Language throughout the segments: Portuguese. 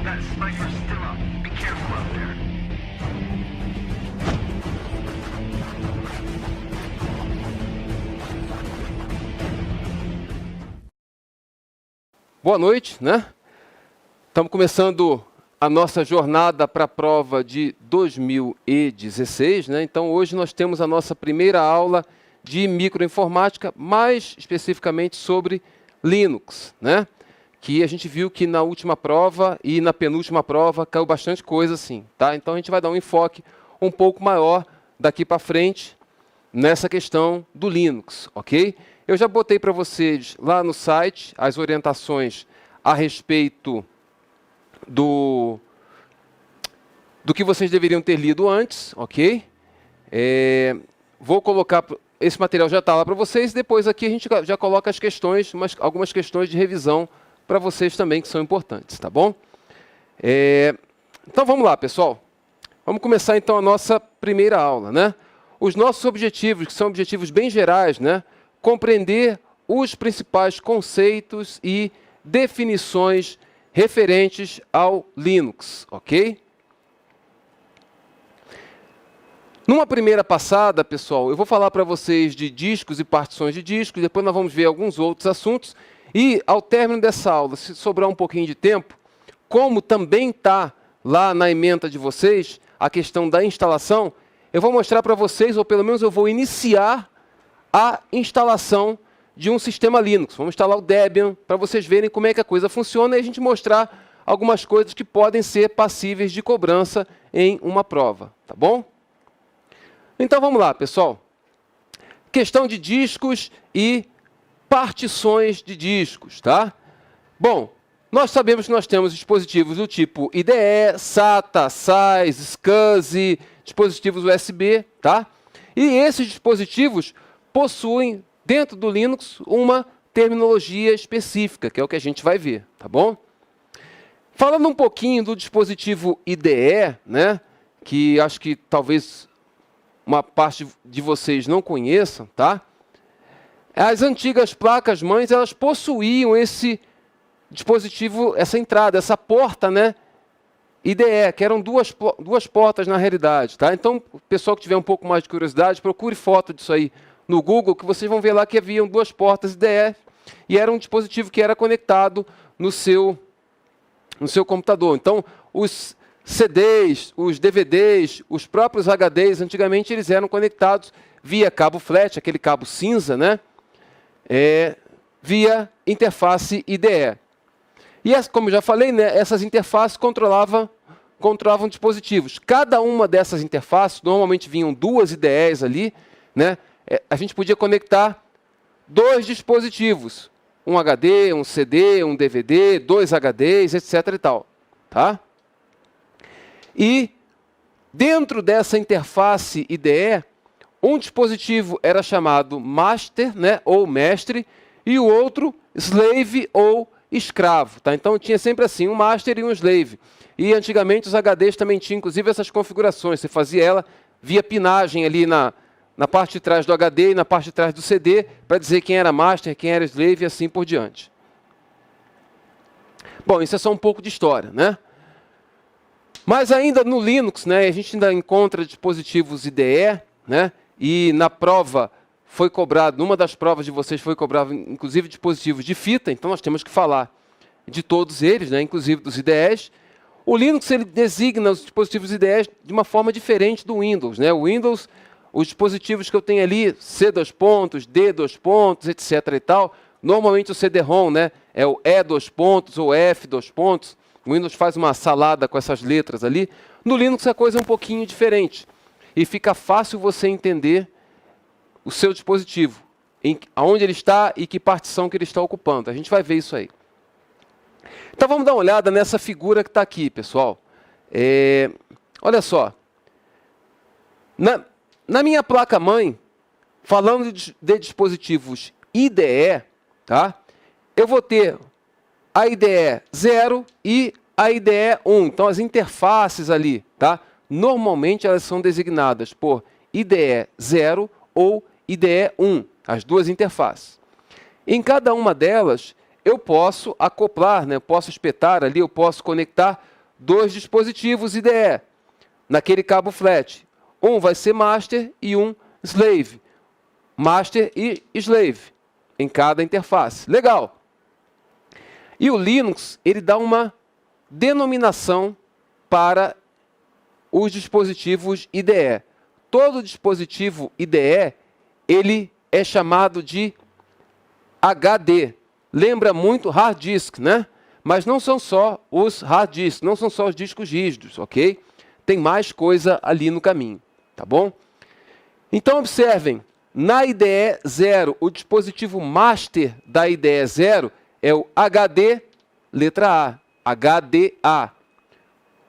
That sniper's still up. Be careful out there. Boa noite, né? Estamos começando a nossa jornada para a prova de 2016, né? Então, hoje nós temos a nossa primeira aula de microinformática, mais especificamente sobre Linux, né? Que a gente viu que na última prova e na penúltima prova caiu bastante coisa assim, tá? Então, a gente vai dar um enfoque um pouco maior daqui para frente nessa questão do Linux, ok? Eu já botei para vocês lá no site as orientações a respeito do que vocês deveriam ter lido antes, ok? Vou colocar, esse material já está lá para vocês, depois aqui a gente já coloca as questões, algumas questões de revisão para vocês também, que são importantes, tá bom? Então vamos lá, pessoal. Vamos começar então a nossa primeira aula, né? Os nossos objetivos, que são objetivos bem gerais, né? Compreender os principais conceitos e definições referentes ao Linux, ok? Numa primeira passada, pessoal, eu vou falar para vocês de discos e partições de discos, depois nós vamos ver alguns outros assuntos, e ao término dessa aula, se sobrar um pouquinho de tempo, como também está lá na ementa de vocês, a questão da instalação, eu vou mostrar para vocês, ou pelo menos eu vou iniciar a instalação de um sistema Linux. Vamos instalar o Debian para vocês verem como é que a coisa funciona e a gente mostrar algumas coisas que podem ser passíveis de cobrança em uma prova, tá bom? Então vamos lá, pessoal. Questão de discos e partições de discos, tá? Bom, nós sabemos que nós temos dispositivos do tipo IDE, SATA, SAIS, SCSI, dispositivos USB, tá? E esses dispositivos possuem, dentro do Linux, uma terminologia específica, que é o que a gente vai ver, tá bom? Falando um pouquinho do dispositivo IDE, né, que acho que talvez uma parte de vocês não conheçam, tá? As antigas placas-mães, elas possuíam esse dispositivo, essa entrada, essa porta, né, IDE, que eram duas portas na realidade, tá? Então, o pessoal que tiver um pouco mais de curiosidade, procure foto disso aí no Google, que vocês vão ver lá que haviam duas portas IDE e era um dispositivo que era conectado no seu computador. Então, os CDs, os DVDs, os próprios HDs, antigamente eles eram conectados via cabo flash, aquele cabo cinza, né? Via interface IDE. E, como eu já falei, né, essas interfaces controlavam dispositivos. Cada uma dessas interfaces, normalmente vinham duas IDEs ali, né? A gente podia conectar dois dispositivos, um HD, um CD, um DVD, dois HDs, etc. e tal, tá? E dentro dessa interface IDE, um dispositivo era chamado master, né, ou mestre, e o outro slave ou escravo, tá? Então tinha sempre assim, um master e um slave. E antigamente os HDs também tinham, inclusive, essas configurações. Você fazia ela via pinagem ali na parte de trás do HD e na parte de trás do CD, para dizer quem era master, quem era slave e assim por diante. Bom, isso é só um pouco de história, né? Mas ainda no Linux, né, a gente ainda encontra dispositivos IDE, né? E na prova foi cobrado, numa das provas de vocês foi cobrado, inclusive, dispositivos de fita, então nós temos que falar de todos eles, né, inclusive dos IDEs. O Linux ele designa os dispositivos IDEs de uma forma diferente do Windows, né? O Windows, os dispositivos que eu tenho ali, C2 pontos, D2 pontos, etc. e tal, normalmente o CD-ROM, né, é o E2 pontos ou F2 pontos. O Windows faz uma salada com essas letras ali. No Linux a coisa é um pouquinho diferente. E fica fácil você entender o seu dispositivo, aonde ele está e que partição que ele está ocupando. A gente vai ver isso aí. Então vamos dar uma olhada nessa figura que está aqui, pessoal. Olha só. Na minha placa-mãe, falando de dispositivos IDE, tá? Eu vou ter a IDE 0 e a IDE 1. Então, as interfaces ali, tá? Normalmente, elas são designadas por IDE 0 ou IDE 1, as duas interfaces. Em cada uma delas, eu posso acoplar, né? Eu posso espetar ali, eu posso conectar dois dispositivos IDE naquele cabo flat. Um vai ser master e um slave. Master e slave em cada interface. Legal. E o Linux, ele dá uma denominação para os dispositivos IDE. Todo dispositivo IDE, ele é chamado de HD. Lembra muito hard disk, né? Mas não são só os hard disks, não são só os discos rígidos, ok? Tem mais coisa ali no caminho, tá bom? Então, observem, na IDE 0, o dispositivo master da IDE 0 é o HD, letra A, HDA.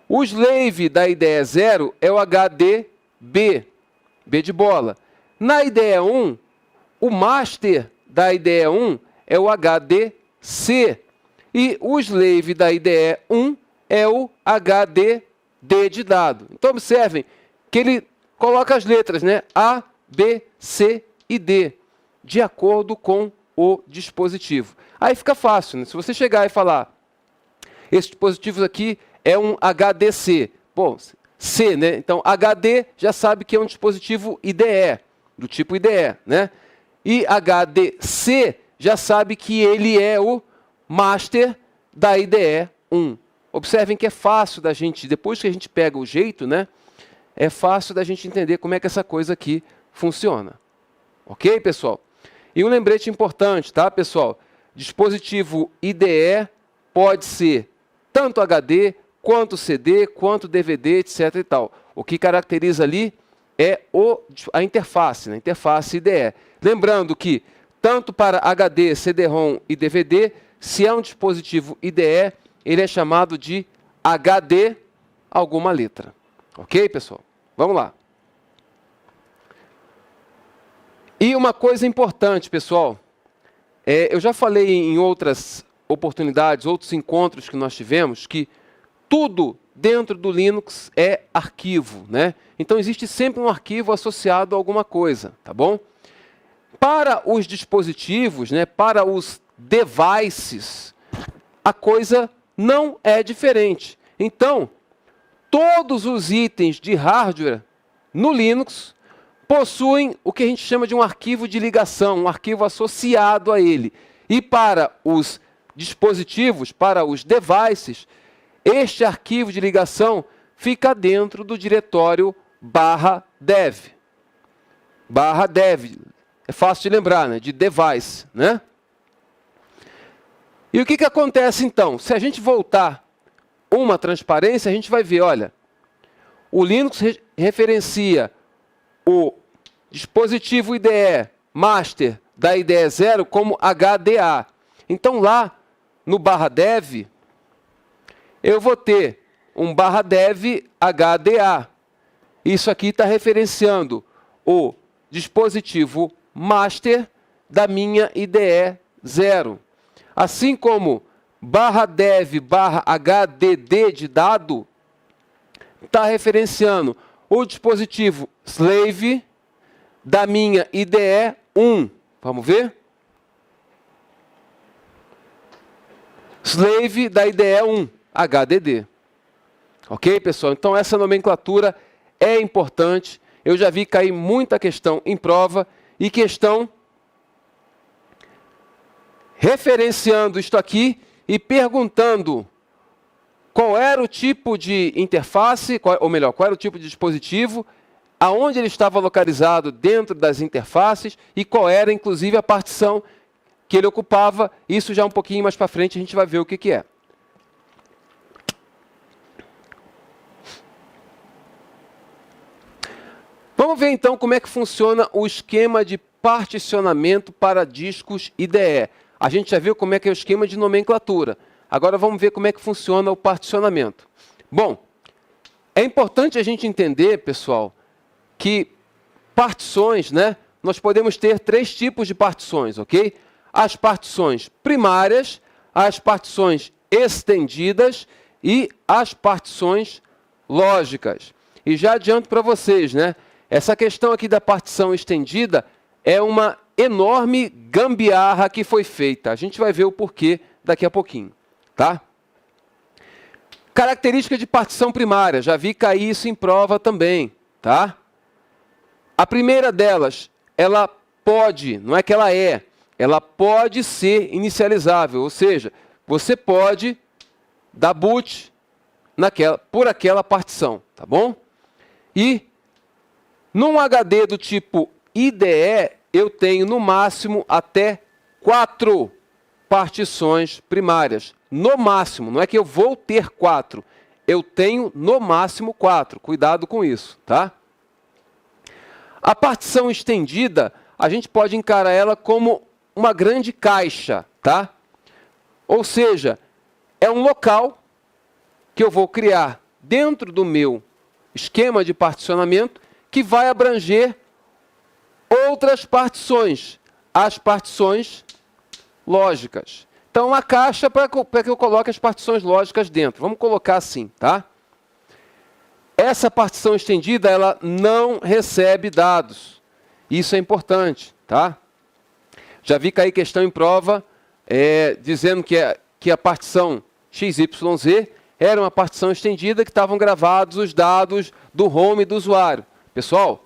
O slave da IDE 0 é o HDB, B de bola. Na IDE 1, o master da IDE 1 é o HDC. E o slave da IDE 1 é o HDD de dado. Então, observem que ele coloca as letras, né? A, B, C e D, de acordo com o dispositivo. Aí fica fácil, né? Se você chegar e falar, esse dispositivo aqui é um HDC. Bom, C, né? Então, HD já sabe que é um dispositivo IDE, do tipo IDE, né? E HDC já sabe que ele é o master da IDE 1. Observem que é fácil da gente, depois que a gente pega o jeito, né? É fácil da gente entender como é que essa coisa aqui funciona. Ok, pessoal? E um lembrete importante, tá, pessoal? Dispositivo IDE pode ser tanto HD, quanto CD, quanto DVD, etc. e tal. O que caracteriza ali é a interface, né? Interface IDE. Lembrando que, tanto para HD, CD-ROM e DVD, se é um dispositivo IDE, ele é chamado de HD alguma letra. Ok, pessoal? Vamos lá. E uma coisa importante, pessoal, eu já falei em outras oportunidades, outros encontros que nós tivemos, que tudo dentro do Linux é arquivo, né? Então existe sempre um arquivo associado a alguma coisa, tá bom? Para os dispositivos, né, para os devices, a coisa não é diferente. Então, todos os itens de hardware no Linux possuem o que a gente chama de um arquivo de ligação, um arquivo associado a ele. E para os dispositivos, para os devices, este arquivo de ligação fica dentro do diretório /dev. /dev, é fácil de lembrar, né? De device, né? E o que acontece então? Se a gente voltar uma transparência, a gente vai ver, olha, o Linux referencia o dispositivo IDE master da IDE 0 como HDA. Então lá no /dev, eu vou ter um /dev HDA. Isso aqui está referenciando o dispositivo master da minha IDE 0. Assim como /dev /hdd de dado está referenciando o dispositivo slave da minha IDE 1. Vamos ver? Slave da IDE 1, HDD. Ok, pessoal? Então essa nomenclatura é importante. Eu já vi cair muita questão em prova e questão referenciando isto aqui e perguntando qual era o tipo de interface, ou melhor, qual era o tipo de dispositivo, aonde ele estava localizado dentro das interfaces e qual era, inclusive, a partição que ele ocupava. Isso já um pouquinho mais para frente a gente vai ver o que é. Vamos ver então como é que funciona o esquema de particionamento para discos IDE. A gente já viu como é que é o esquema de nomenclatura. Agora vamos ver como é que funciona o particionamento. Bom, é importante a gente entender, pessoal, que partições, né, nós podemos ter 3 tipos de partições, ok? As partições primárias, as partições estendidas e as partições lógicas. E já adianto para vocês, né, essa questão aqui da partição estendida é uma enorme gambiarra que foi feita. A gente vai ver o porquê daqui a pouquinho, tá? Característica de partição primária, já vi cair isso em prova também, tá? A primeira delas, ela pode, não é que ela pode ser inicializável, ou seja, você pode dar boot por aquela partição, tá bom? E num HD do tipo IDE, eu tenho no máximo até 4 partições primárias. No máximo, não é que eu vou ter 4, eu tenho no máximo 4. Cuidado com isso, tá? A partição estendida, a gente pode encarar ela como uma grande caixa, tá? Ou seja, é um local que eu vou criar dentro do meu esquema de particionamento que vai abranger outras partições, as partições lógicas. Então, uma caixa para que eu coloque as partições lógicas dentro. Vamos colocar assim, tá? Essa partição estendida, ela não recebe dados. Isso é importante, tá? Já vi cair questão em prova dizendo que a partição XYZ era uma partição estendida que estavam gravados os dados do home do usuário. Pessoal,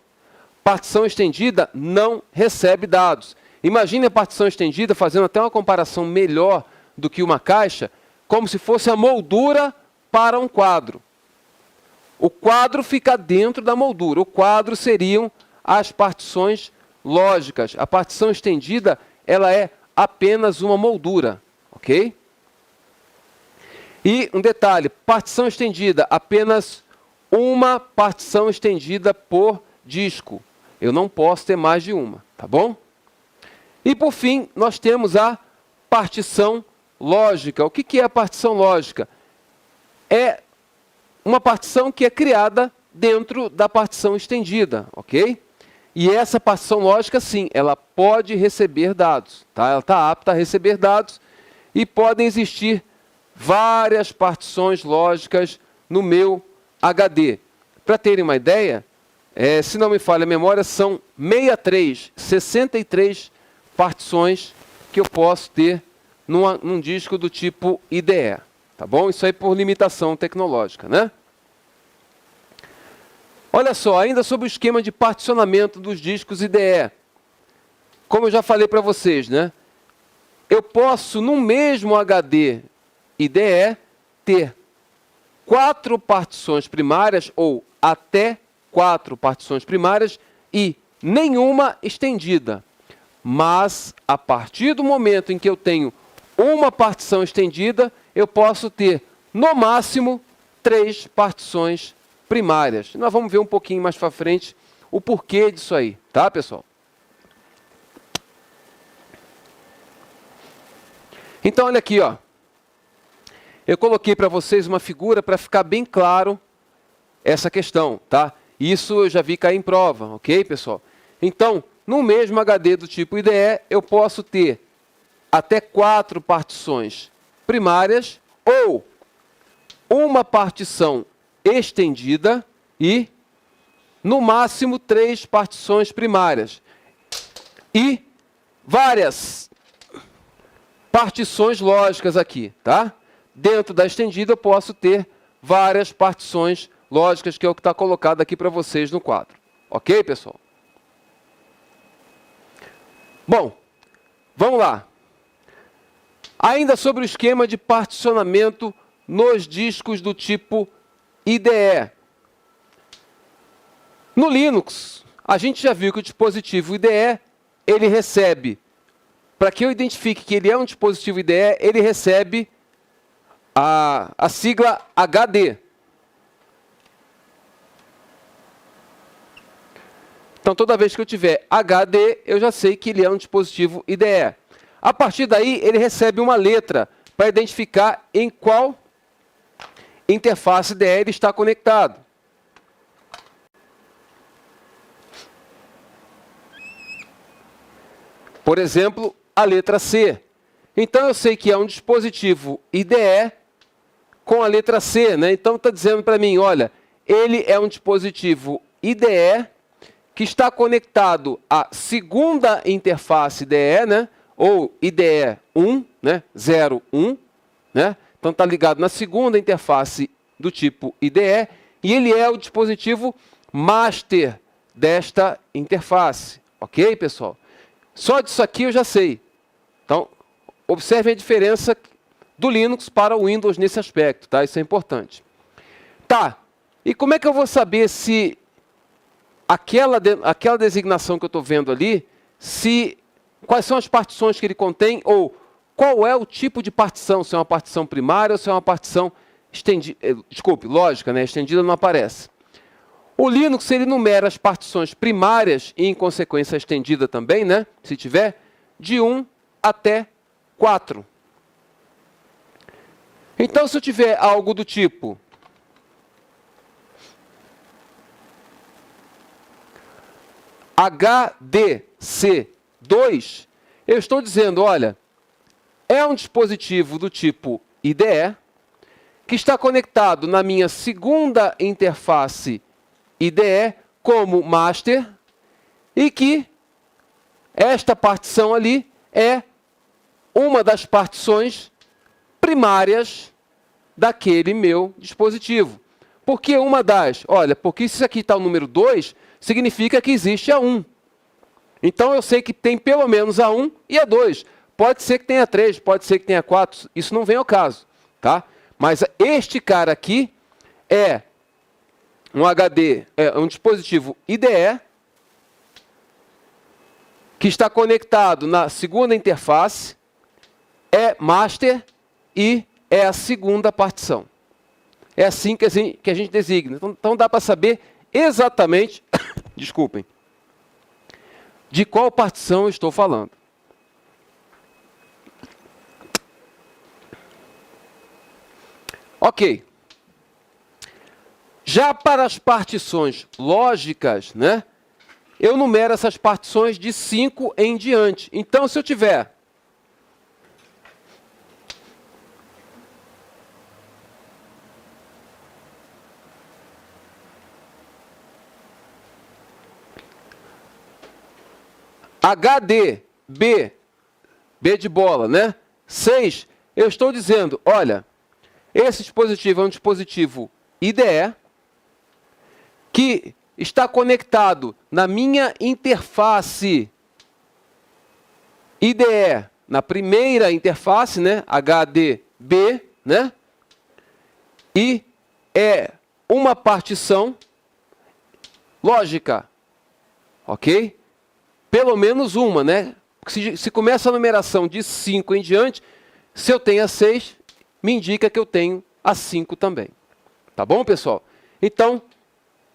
partição estendida não recebe dados. Imagine a partição estendida fazendo até uma comparação melhor do que uma caixa, como se fosse a moldura para um quadro. O quadro fica dentro da moldura. O quadro seriam as partições lógicas. A partição estendida, ela é apenas uma moldura, ok? E um detalhe, partição estendida, apenas uma partição estendida por disco. Eu não posso ter mais de uma, tá bom? E por fim, nós temos a partição lógica. O que é a partição lógica? É uma partição que é criada dentro da partição estendida, ok? E essa partição lógica, sim, ela pode receber dados, tá? Ela está apta a receber dados e podem existir várias partições lógicas no meu HD. Para terem uma ideia, se não me falha a memória, são 63 partições que eu posso ter num disco do tipo IDE. Tá bom? Isso aí por limitação tecnológica, né? Olha só, ainda sobre o esquema de particionamento dos discos IDE. Como eu já falei para vocês, né? Eu posso, no mesmo HD IDE, ter 4 partições primárias ou até 4 partições primárias e nenhuma estendida. Mas, a partir do momento em que eu tenho uma partição estendida, eu posso ter, no máximo, 3 partições primárias. Nós vamos ver um pouquinho mais para frente o porquê disso aí, tá, pessoal? Então, olha aqui, ó. Eu coloquei para vocês uma figura para ficar bem claro essa questão, tá? Isso eu já vi cair em prova, ok, pessoal? Então, no mesmo HD do tipo IDE, eu posso ter até 4 partições primárias ou uma partição estendida e, no máximo, 3 partições primárias. E várias partições lógicas aqui, tá? Dentro da estendida eu posso ter várias partições lógicas, que é o que está colocado aqui para vocês no quadro. Ok, pessoal? Bom, vamos lá. Ainda sobre o esquema de particionamento nos discos do tipo IDE. No Linux, a gente já viu que o dispositivo IDE, ele recebe, para que eu identifique que ele é um dispositivo IDE, ele recebe a sigla HD. Então, toda vez que eu tiver HD, eu já sei que ele é um dispositivo IDE. A partir daí, ele recebe uma letra para identificar em qual interface IDE ele está conectado. Por exemplo, a letra C. Então, eu sei que é um dispositivo IDE com a letra C, né? Então, está dizendo para mim, olha, ele é um dispositivo IDE que está conectado à segunda interface IDE, né? Ou IDE 1, né? 0, 1, né? Então está ligado na segunda interface do tipo IDE e ele é o dispositivo master desta interface. Ok, pessoal? Só disso aqui eu já sei. Então, observem a diferença do Linux para o Windows nesse aspecto, tá? Isso é importante. Tá, e como é que eu vou saber se aquela designação que eu estou vendo ali, quais são as partições que ele contém, ou qual é o tipo de partição, se é uma partição primária ou se é uma partição estendida, lógica, né? Estendida não aparece. O Linux, ele numera as partições primárias e, em consequência, estendida também, né? Se tiver, de 1 até 4. Então, se eu tiver algo do tipo HDC2, eu estou dizendo, olha, é um dispositivo do tipo IDE, que está conectado na minha segunda interface IDE como master, e que esta partição ali é uma das partições primárias daquele meu dispositivo. Por que uma das? Olha, porque se isso aqui está o número 2, significa que existe a 1. Então eu sei que tem pelo menos a 1 e a 2. Pode ser que tenha 3, pode ser que tenha 4, isso não vem ao caso, tá? Mas este cara aqui é um HD, é um dispositivo IDE, que está conectado na segunda interface, é master e é a segunda partição. É assim que a gente designa. Então dá para saber exatamente, desculpem, de qual partição eu estou falando. Ok. Já para as partições lógicas, né, eu numero essas partições de 5 em diante. Então, se eu tiver HD, B de bola, né? 6, eu estou dizendo, olha, esse dispositivo é um dispositivo IDE que está conectado na minha interface IDE, na primeira interface, né? HDB, né? E é uma partição lógica, ok? Pelo menos uma, né? Se começa a numeração de 5 em diante, se eu tenho a 6, me indica que eu tenho a 5 também. Tá bom, pessoal? Então,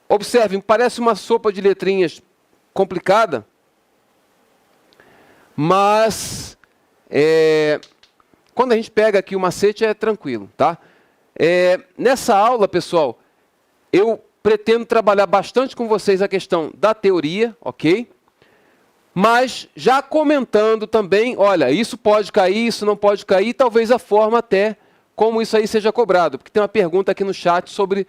observem, parece uma sopa de letrinhas complicada, mas quando a gente pega aqui o macete é tranquilo, tá? Nessa aula, pessoal, eu pretendo trabalhar bastante com vocês a questão da teoria, ok? Mas já comentando também, olha, isso pode cair, isso não pode cair, talvez a forma até como isso aí seja cobrado. Porque tem uma pergunta aqui no chat sobre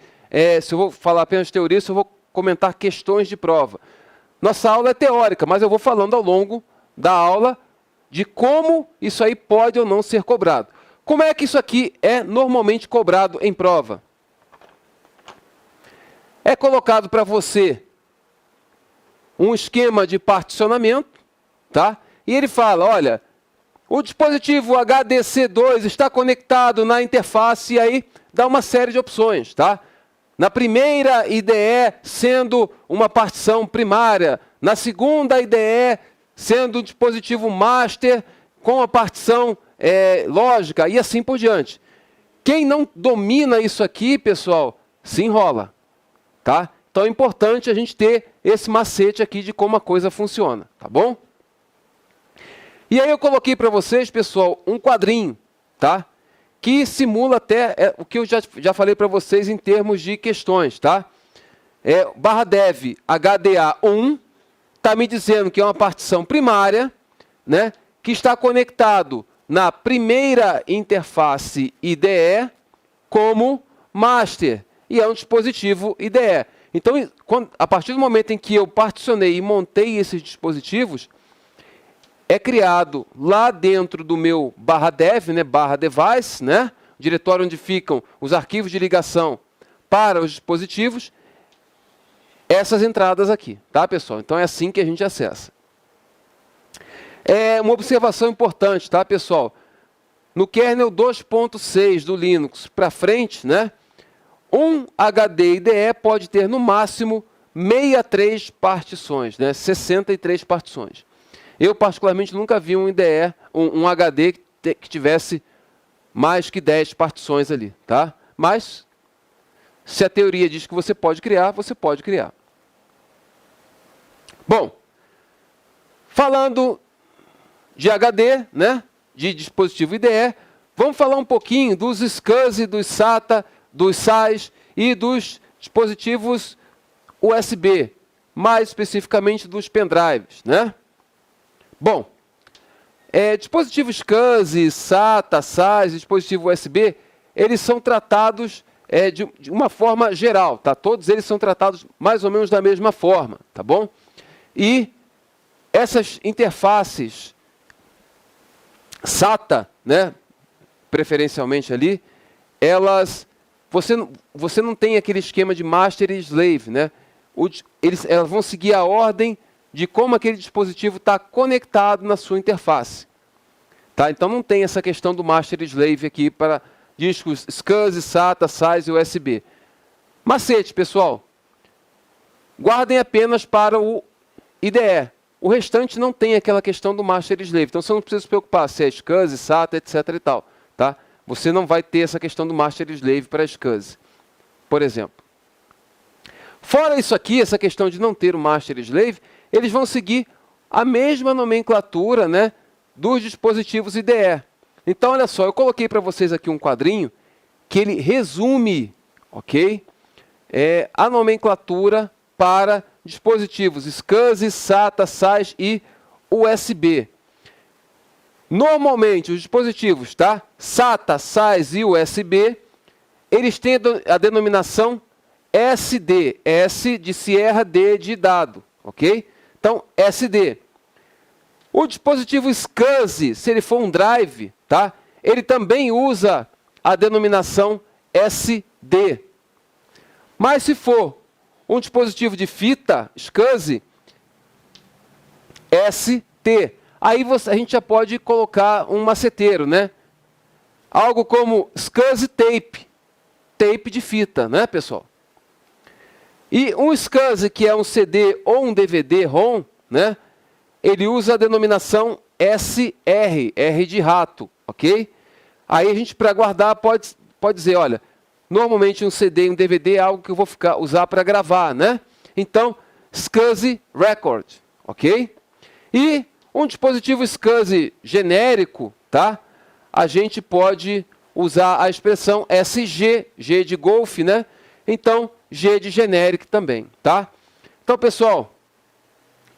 se eu vou falar apenas de teoria, se eu vou comentar questões de prova. Nossa aula é teórica, mas eu vou falando ao longo da aula de como isso aí pode ou não ser cobrado. Como é que isso aqui é normalmente cobrado em prova? É colocado para você um esquema de particionamento, tá? E ele fala, olha, o dispositivo HDC2 está conectado na interface, e aí dá uma série de opções, tá? Na primeira IDE sendo uma partição primária, na segunda IDE sendo um dispositivo master com a partição lógica, e assim por diante. Quem não domina isso aqui, pessoal, se enrola, tá? Então é importante a gente ter esse macete aqui de como a coisa funciona, tá bom? E aí eu coloquei para vocês, pessoal, um quadrinho, tá? Que simula até o que eu já falei para vocês em termos de questões, tá? /dev HDA1 está me dizendo que é uma partição primária, né? Que está conectado na primeira interface IDE como master, e é um dispositivo IDE. Então, a partir do momento em que eu particionei e montei esses dispositivos, é criado lá dentro do meu /dev, né, /device, né, diretório onde ficam os arquivos de ligação para os dispositivos, essas entradas aqui, tá, pessoal? Então é assim que a gente acessa. É uma observação importante, tá, pessoal? No kernel 2.6 do Linux para frente, né, um HD IDE pode ter no máximo 63 partições, né, 63 partições. Eu, particularmente, nunca vi um IDE, um HD que tivesse mais que 10 partições ali, tá? Mas, se a teoria diz que você pode criar, você pode criar. Bom, falando de HD, né, de dispositivo IDE, vamos falar um pouquinho dos SCSI, dos SATA, dos SAIs e dos dispositivos USB, mais especificamente dos pendrives, né? Bom, dispositivos SCSI, SATA, SAIs, dispositivo USB, eles são tratados de uma forma geral, tá? Todos eles são tratados mais ou menos da mesma forma, tá bom? E essas interfaces SATA, né, preferencialmente ali, você não tem aquele esquema de master e slave, né? Elas vão seguir a ordem de como aquele dispositivo está conectado na sua interface. Tá? Então não tem essa questão do master e slave aqui para discos SCSI, SATA, SAIs e USB. Macete, pessoal. Guardem apenas para o IDE. O restante não tem aquela questão do master e slave. Então você não precisa se preocupar se é SCSI, SATA, etc. e tal. Tá? Você não vai ter essa questão do master e slave para SCSI, por exemplo. Fora isso aqui, essa questão de não ter o master e slave, eles vão seguir a mesma nomenclatura, né, dos dispositivos IDE. Então, olha só, eu coloquei para vocês aqui um quadrinho que ele resume, ok, a nomenclatura para dispositivos SCSI, SATA, SAIs e USB. Normalmente, os dispositivos, tá, SATA, SAIs e USB, eles têm a denominação SD, S de Sierra, D de dado, ok? Então, SD. O dispositivo SCSI, se ele for um drive, tá, ele também usa a denominação SD. Mas se for um dispositivo de fita, SCSI, ST. Aí a gente já pode colocar um maceteiro, né? Algo como SCSI tape, tape de fita, né, pessoal? E um SCSI, que é um CD ou um DVD-ROM, né, ele usa a denominação SR, R de rato, ok? Aí a gente, para guardar, pode dizer, olha, normalmente um CD e um DVD é algo que eu vou usar para gravar, né? Então, SCSI Record, ok? E um dispositivo SCSI genérico, tá? A gente pode usar a expressão SG, G de Golf, né? Então, G de generic também, tá? Então, pessoal,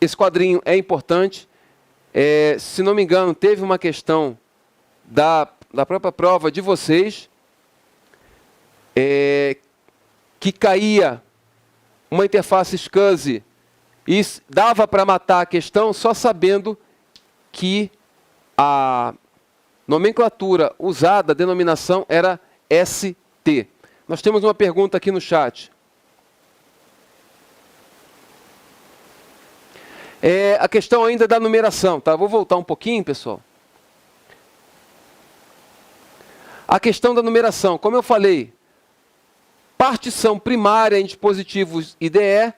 esse quadrinho é importante. Se não me engano, teve uma questão da própria prova de vocês, que caía uma interface SCSI e dava para matar a questão só sabendo que a nomenclatura usada, a denominação era ST. Nós temos uma pergunta aqui no chat. A questão ainda da numeração, tá? Vou voltar um pouquinho, pessoal. A questão da numeração, como eu falei, partição primária em dispositivos IDE,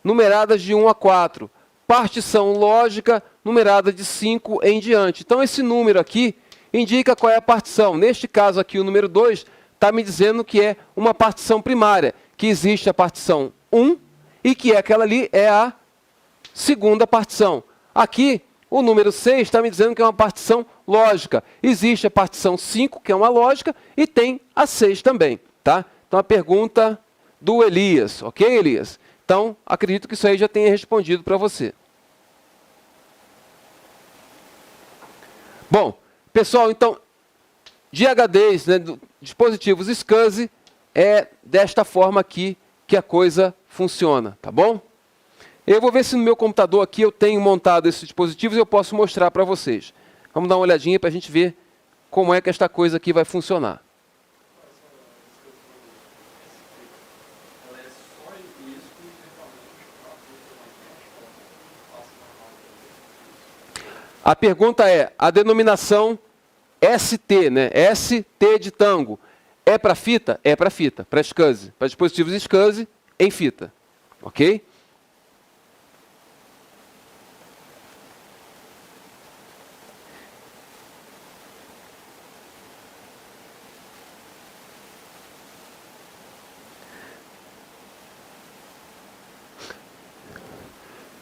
numeradas de 1 a 4. Partição lógica, numerada de 5 em diante. Então, esse número aqui indica qual é a partição. Neste caso aqui, o número 2 está me dizendo que é uma partição primária, que existe a partição 1 e que aquela ali é a segunda partição. Aqui, o número 6 está me dizendo que é uma partição lógica. Existe a partição 5, que é uma lógica, e tem a 6 também, tá? Então, a pergunta do Elias, ok, Elias? Então, acredito que isso aí já tenha respondido para você. Bom, pessoal, então, de HDs, né, dispositivos SCSI, é desta forma aqui que a coisa funciona, tá bom? Eu vou ver se no meu computador aqui eu tenho montado esses dispositivos e eu posso mostrar para vocês. Vamos dar uma olhadinha para a gente ver como é que esta coisa aqui vai funcionar. A pergunta é, a denominação ST, né? ST de tango, é para fita? É para fita, para SCSI, para dispositivos SCSI em fita, ok?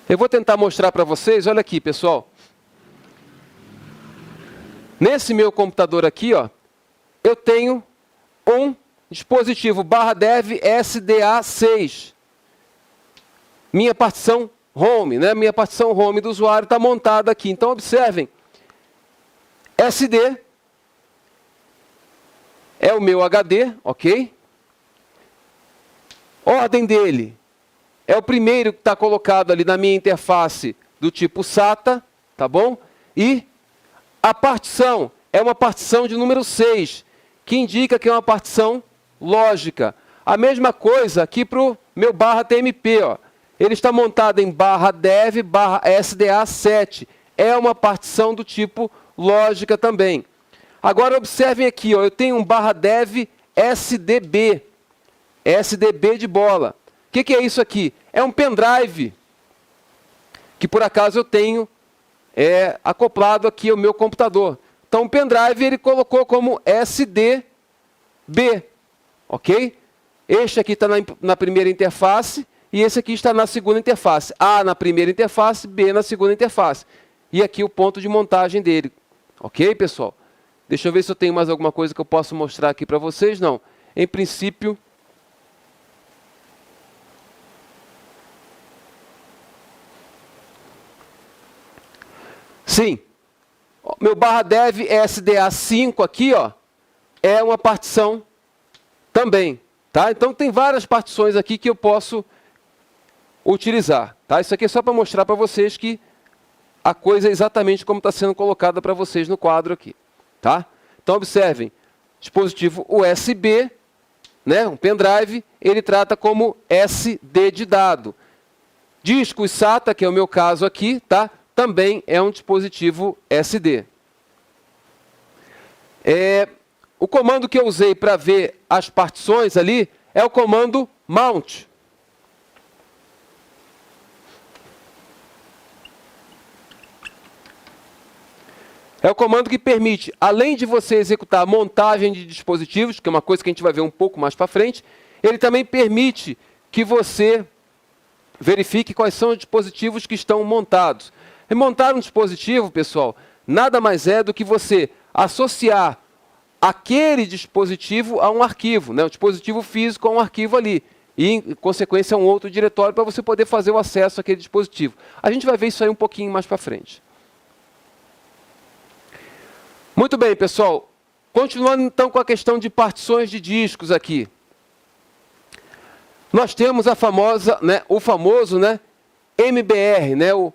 Eu vou tentar mostrar para vocês, olha aqui, pessoal. Nesse meu computador aqui, ó, eu tenho um dispositivo /dev SDA6. Minha partição home, né? Minha partição home do usuário está montada aqui. Então, observem. SD é o meu HD, ok? Ordem dele é o primeiro que está colocado ali na minha interface do tipo SATA, tá bom? E a partição é uma partição de número 6, que indica que é uma partição lógica. A mesma coisa aqui para o meu /tmp, ó. Ele está montado em /dev /sda7. É uma partição do tipo lógica também. Agora observem aqui, ó, eu tenho um /dev SDB. SDB de bola. O que é isso aqui? É um pendrive que por acaso eu tenho acoplado aqui ao meu computador. Então o pendrive ele colocou como SDB, ok? Este aqui está na primeira interface e esse aqui está na segunda interface. A na primeira interface, B na segunda interface. E aqui o ponto de montagem dele. Ok, pessoal? Deixa eu ver se eu tenho mais alguma coisa que eu posso mostrar aqui para vocês. Não. Em princípio... Sim, meu /dev SDA5 aqui, ó, é uma partição também, tá? Então tem várias partições aqui que eu posso utilizar, tá? Isso aqui é só para mostrar para vocês que a coisa é exatamente como está sendo colocada para vocês no quadro aqui, tá? Então observem, dispositivo USB, né, um pendrive, ele trata como SD de dado. Discos SATA, que é o meu caso aqui, tá? Também é um dispositivo SD. O comando que eu usei para ver as partições ali é o comando mount. É o comando que permite, além de você executar a montagem de dispositivos, que é uma coisa que a gente vai ver um pouco mais para frente, ele também permite que você verifique quais são os dispositivos que estão montados. E montar um dispositivo, pessoal, nada mais é do que você associar aquele dispositivo a um arquivo, né? Um dispositivo físico a um arquivo ali. E, em consequência, a um outro diretório para você poder fazer o acesso àquele dispositivo. A gente vai ver isso aí um pouquinho mais para frente. Muito bem, pessoal. Continuando, então, com a questão de partições de discos aqui. Nós temos a famosa, né, o famoso, né, MBR, né, o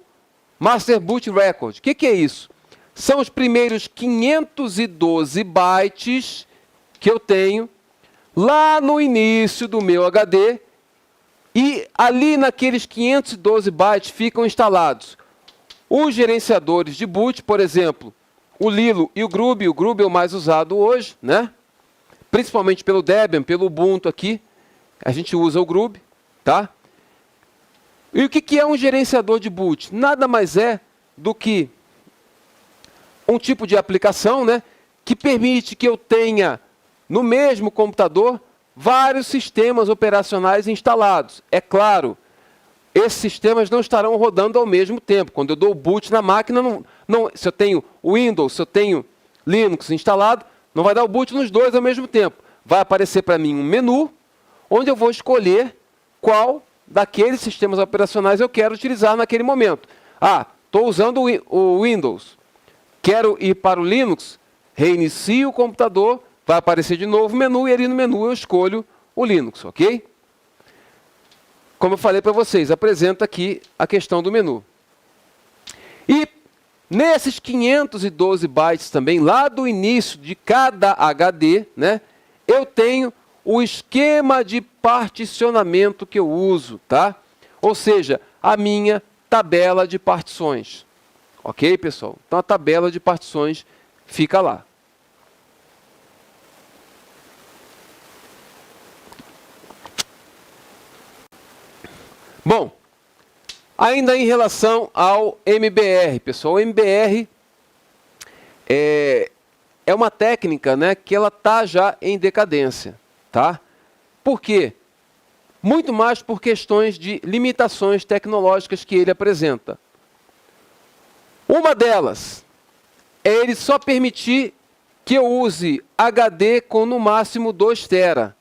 Master Boot Record. O que é isso? São os primeiros 512 bytes que eu tenho lá no início do meu HD e ali naqueles 512 bytes ficam instalados os gerenciadores de boot, por exemplo, o Lilo e o Grub. O Grub é o mais usado hoje, né? Principalmente pelo Debian, pelo Ubuntu aqui. A gente usa o Grub, tá? E o que é um gerenciador de boot? Nada mais é do que um tipo de aplicação, né, que permite que eu tenha no mesmo computador vários sistemas operacionais instalados. É claro, esses sistemas não estarão rodando ao mesmo tempo. Quando eu dou o boot na máquina, se eu tenho Windows, se eu tenho Linux instalado, não vai dar o boot nos dois ao mesmo tempo. Vai aparecer para mim um menu, onde eu vou escolher qual daqueles sistemas operacionais eu quero utilizar naquele momento. Ah, estou usando o Windows, quero ir para o Linux, reinicio o computador, vai aparecer de novo o menu, e ali no menu eu escolho o Linux, ok? como eu falei para vocês, apresenta aqui a questão do menu. E nesses 512 bytes também, lá do início de cada HD, né, eu tenho o esquema de particionamento que eu uso, tá? Ou seja, a minha tabela de partições. Ok, pessoal? Então a tabela de partições fica lá. Bom, ainda em relação ao MBR, pessoal, o MBR é uma técnica, né, que ela está já em decadência, tá? Por quê? Muito mais por questões de limitações tecnológicas que ele apresenta. Uma delas é ele só permitir que eu use HD com no máximo 2 TB.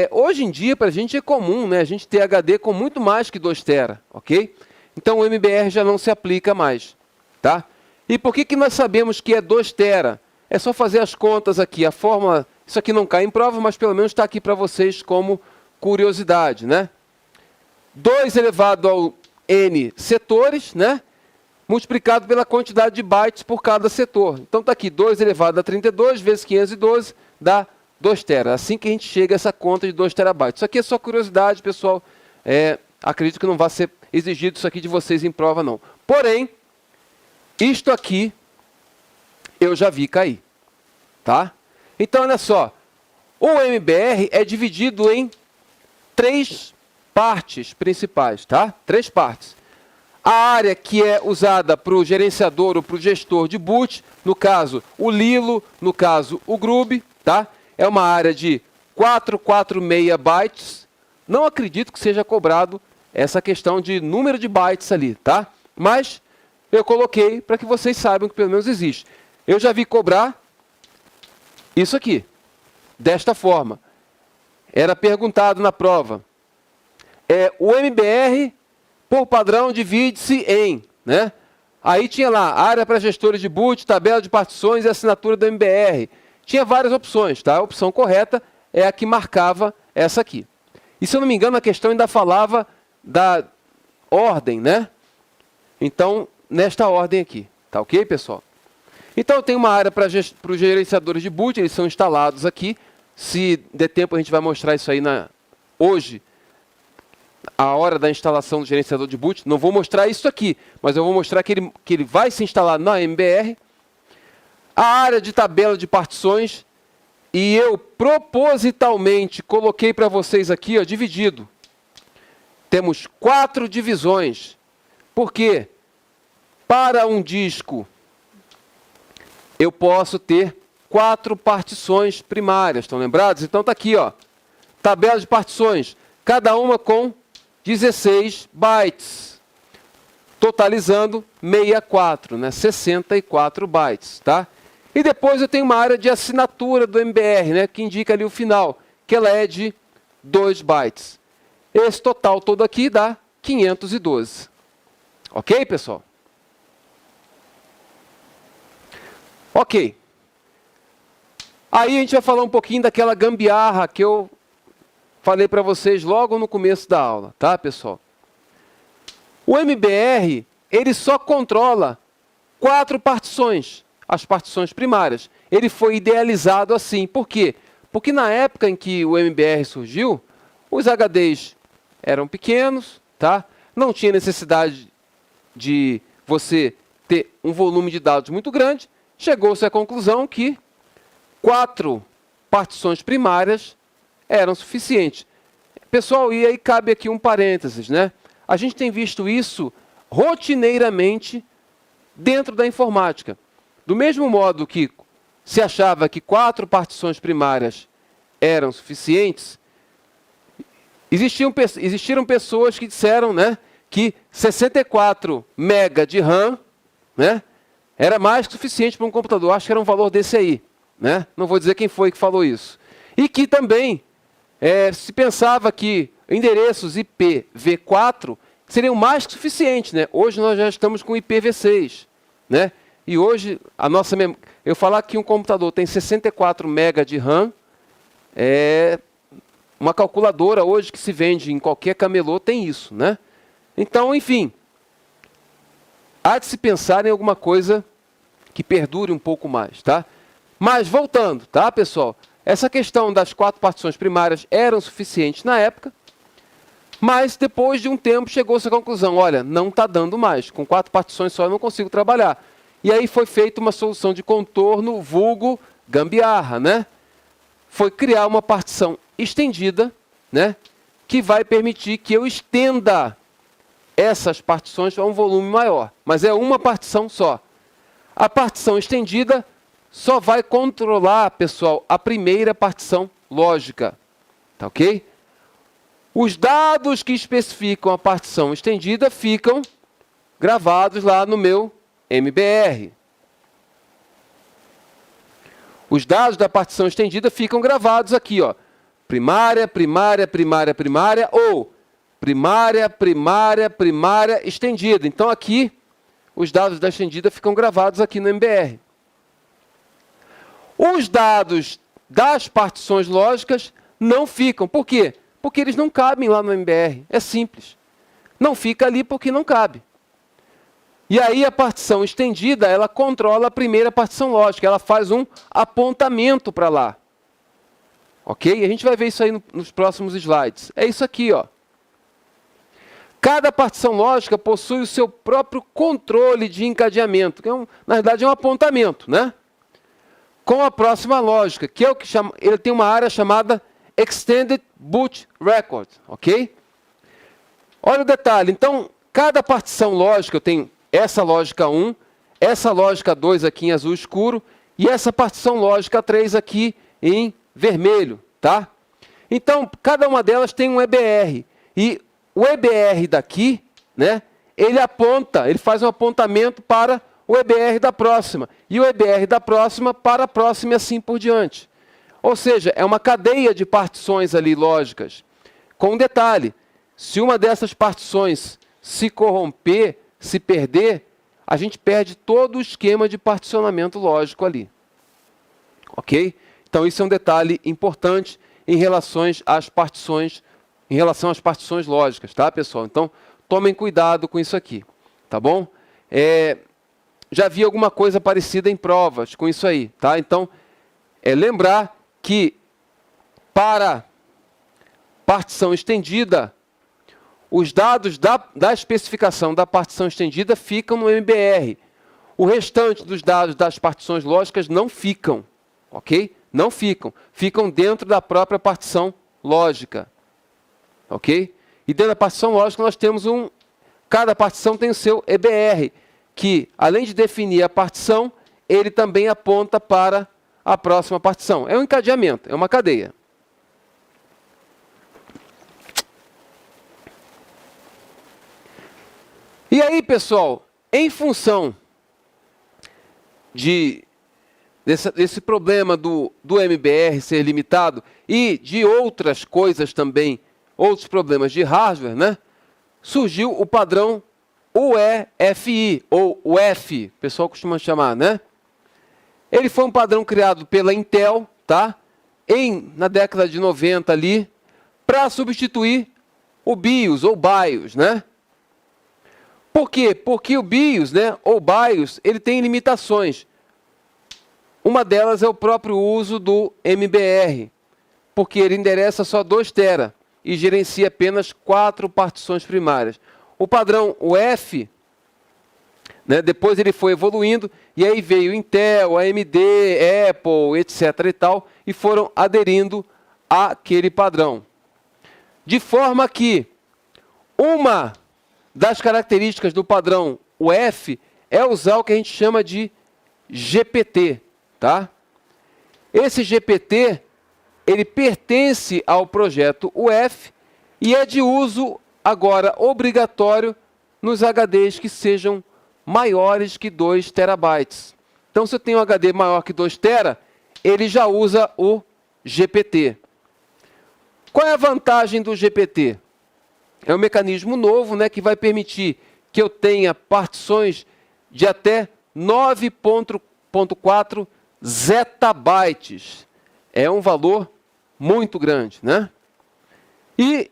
Hoje em dia, para a gente é comum, né, a gente ter HD com muito mais que 2 TB, ok? Então o MBR já não se aplica mais, tá? E por que nós sabemos que é 2 TB? É só fazer as contas aqui, a fórmula, isso aqui não cai em prova, mas pelo menos está aqui para vocês como curiosidade, né? 2 elevado ao N setores, né? Multiplicado pela quantidade de bytes por cada setor. Então está aqui, 2 elevado a 32 vezes 512 dá 2 TB. Assim que a gente chega a essa conta de 2 TB. Isso aqui é só curiosidade, pessoal. Acredito que não vai ser exigido isso aqui de vocês em prova, não. Porém, isto aqui eu já vi cair. Tá? Então, olha só. O MBR é dividido em 3 partes principais. Tá? 3 partes. A área que é usada para o gerenciador ou para o gestor de boot, no caso o Lilo, no caso o Grub, tá? É uma área de 446 bytes. Não acredito que seja cobrado essa questão de número de bytes ali, tá? Mas eu coloquei para que vocês saibam que pelo menos existe. Eu já vi cobrar isso aqui, desta forma. Era perguntado na prova. O MBR... por padrão, divide-se em, né? Aí tinha lá, área para gestores de boot, tabela de partições e assinatura do MBR. Tinha várias opções, tá? A opção correta é a que marcava essa aqui. E se eu não me engano, a questão ainda falava da ordem, né? Então, nesta ordem aqui, tá ok, pessoal? Então, eu tenho uma área para os gerenciadores de boot, eles são instalados aqui. Se der tempo, a gente vai mostrar isso aí hoje, a hora da instalação do gerenciador de boot. Não vou mostrar isso aqui, mas eu vou mostrar que ele vai se instalar na MBR. A área de tabela de partições, e eu propositalmente coloquei para vocês aqui, ó, dividido. Temos 4 divisões. Por quê? Para um disco, eu posso ter 4 partições primárias. Estão lembrados? Então está aqui, ó, tabela de partições, cada uma com 16 bytes, totalizando 64, né? 64 bytes, tá? E depois eu tenho uma área de assinatura do MBR, né? Que indica ali o final, que ela é de 2 bytes. Esse total todo aqui dá 512. Ok, pessoal? Ok. Aí a gente vai falar um pouquinho daquela gambiarra que eu falei para vocês logo no começo da aula, tá, pessoal? O MBR, ele só controla 4 partições, as partições primárias. Ele foi idealizado assim. Por quê? Porque na época em que o MBR surgiu, os HDs eram pequenos, tá? Não tinha necessidade de você ter um volume de dados muito grande. Chegou-se à conclusão que 4 partições primárias eram suficientes. Pessoal, e aí cabe aqui um parênteses, né? A gente tem visto isso rotineiramente dentro da informática. Do mesmo modo que se achava que 4 partições primárias eram suficientes, existiram pessoas que disseram, né, que 64 MB de RAM, né, era mais que suficiente para um computador. Acho que era um valor desse aí, né? Não vou dizer quem foi que falou isso. E que também se pensava que endereços IPv4 seriam mais que suficientes, né? Hoje nós já estamos com IPv6, né? E hoje eu falar que um computador tem 64 MB de RAM uma calculadora hoje que se vende em qualquer camelô tem isso, né? Então, enfim, há de se pensar em alguma coisa que perdure um pouco mais, tá? Mas voltando, tá, pessoal? Essa questão das 4 partições primárias eram suficientes na época, mas depois de um tempo chegou-se à conclusão, olha, não está dando mais, com 4 partições só eu não consigo trabalhar. E aí foi feita uma solução de contorno vulgo gambiarra, né? Foi criar uma partição estendida, né? Que vai permitir que eu estenda essas partições a um volume maior. Mas é uma partição só. A partição estendida só vai controlar, pessoal, a primeira partição lógica. Tá ok? Os dados que especificam a partição estendida ficam gravados lá no meu MBR. Os dados da partição estendida ficam gravados aqui, ó. Primária, primária, primária, primária, ou primária, primária, primária, estendida. Então, aqui, os dados da estendida ficam gravados aqui no MBR. Os dados das partições lógicas não ficam. Por quê? Porque eles não cabem lá no MBR. É simples. Não fica ali porque não cabe. E aí a partição estendida, ela controla a primeira partição lógica. Ela faz um apontamento para lá. Ok? A gente vai ver isso aí nos próximos slides. É isso aqui, ó. Cada partição lógica possui o seu próprio controle de encadeamento, que na verdade é um apontamento, né? Com a próxima lógica, que é o que chama, ele tem uma área chamada Extended Boot Record, ok? Olha o detalhe, então, cada partição lógica, eu tenho essa lógica 1, essa lógica 2 aqui em azul escuro, e essa partição lógica 3 aqui em vermelho, tá? Então, cada uma delas tem um EBR, e o EBR daqui, né, ele aponta, ele faz um apontamento para o EBR da próxima, e o EBR da próxima para a próxima e assim por diante. Ou seja, é uma cadeia de partições ali lógicas. Com um detalhe, se uma dessas partições se corromper, se perder, a gente perde todo o esquema de particionamento lógico ali. Ok? Então isso é um detalhe importante em relação às partições lógicas, tá, pessoal? Então, tomem cuidado com isso aqui, tá bom? Já vi alguma coisa parecida em provas com isso aí, tá? Então, lembrar que para partição estendida, os dados da especificação da partição estendida ficam no MBR. O restante dos dados das partições lógicas não ficam, ok? Não ficam. Ficam dentro da própria partição lógica, ok? E dentro da partição lógica nós temos cada partição tem o seu EBR, que além de definir a partição, ele também aponta para a próxima partição. É um encadeamento, é uma cadeia. E aí, pessoal, em função desse problema do MBR ser limitado e de outras coisas também, outros problemas de hardware, né, surgiu o padrão UEFI, ou UEFI, o pessoal costuma chamar, né? Ele foi um padrão criado pela Intel, tá? Na década de 90 ali, para substituir o BIOS ou BIOS, né? Por quê? Porque o BIOS, né, ou BIOS, ele tem limitações. Uma delas é o próprio uso do MBR, porque ele endereça só 2 TB e gerencia apenas 4 partições primárias. O padrão UEFI, né, depois ele foi evoluindo, e aí veio Intel, AMD, Apple, etc. e tal, e foram aderindo àquele padrão. De forma que uma das características do padrão UEFI é usar o que a gente chama de GPT, tá? Esse GPT, ele pertence ao projeto UEFI e é de uso agora obrigatório nos HDs que sejam maiores que 2 terabytes. Então, se eu tenho um HD maior que 2 tera, ele já usa o GPT. Qual é a vantagem do GPT? É um mecanismo novo, né, que vai permitir que eu tenha partições de até 9.4 zettabytes. É um valor muito grande, né? E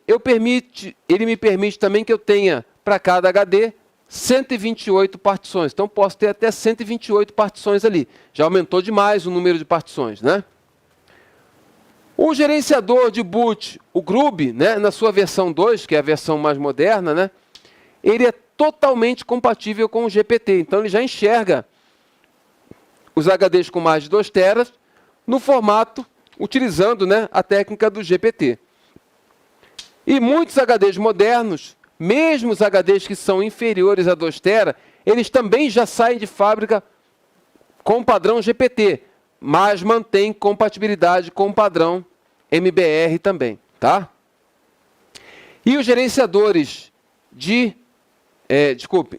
ele me permite também que eu tenha, para cada HD, 128 partições. Então, posso ter até 128 partições ali. Já aumentou demais o número de partições, né? O gerenciador de boot, o Grub, né, na sua versão 2, que é a versão mais moderna, né, ele é totalmente compatível com o GPT. Então, ele já enxerga os HDs com mais de 2 teras no formato, utilizando, né, a técnica do GPT. E muitos HDs modernos, mesmo os HDs que são inferiores a 2 TB, eles também já saem de fábrica com o padrão GPT, mas mantém compatibilidade com o padrão MBR também, tá? E os gerenciadores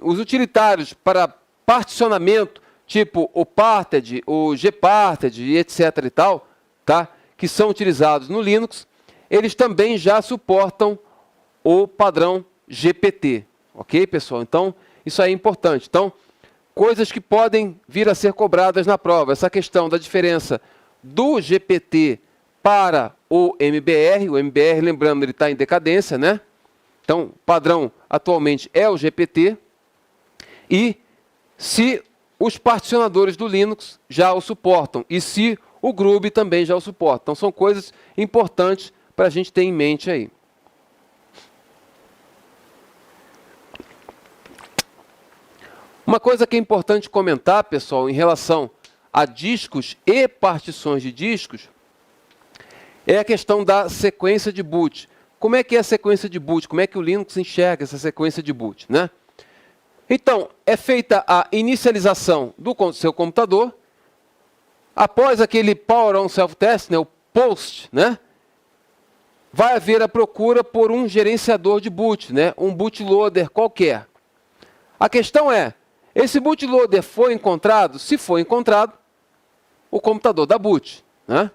os utilitários para particionamento, tipo o Parted, o Gparted e etc e tal, tá? Que são utilizados no Linux, eles também já suportam o padrão GPT, ok, pessoal? Então, isso aí é importante. Então, coisas que podem vir a ser cobradas na prova. Essa questão da diferença do GPT para o MBR. O MBR, lembrando, ele está em decadência, né? Então, o padrão atualmente é o GPT. E se os particionadores do Linux já o suportam. E se o Grub também já o suporta. Então, são coisas importantes para a gente ter em mente aí. Uma coisa que é importante comentar, pessoal, em relação a discos e partições de discos, é a questão da sequência de boot. Como é que é a sequência de boot? Como é que o Linux enxerga essa sequência de boot, né? Então, é feita a inicialização do seu computador. Após aquele Power On Self-Test, né, o POST, né, vai haver a procura por um gerenciador de boot, né, um bootloader qualquer. A questão é, esse bootloader foi encontrado? Se foi encontrado, o computador dá boot, né?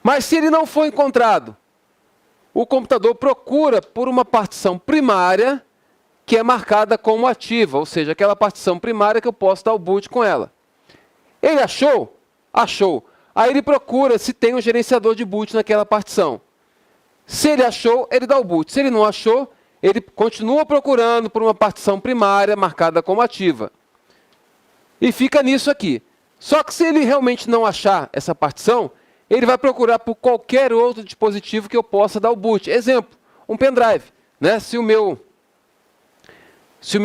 Mas se ele não foi encontrado, o computador procura por uma partição primária que é marcada como ativa, ou seja, aquela partição primária que eu posso dar o boot com ela. Ele achou? Achou. Aí ele procura se tem um gerenciador de boot naquela partição. Se ele achou, ele dá o boot. Se ele não achou, ele continua procurando por uma partição primária marcada como ativa. E fica nisso aqui. Só que se ele realmente não achar essa partição, ele vai procurar por qualquer outro dispositivo que eu possa dar o boot. Exemplo, um pendrive, né? Se o meu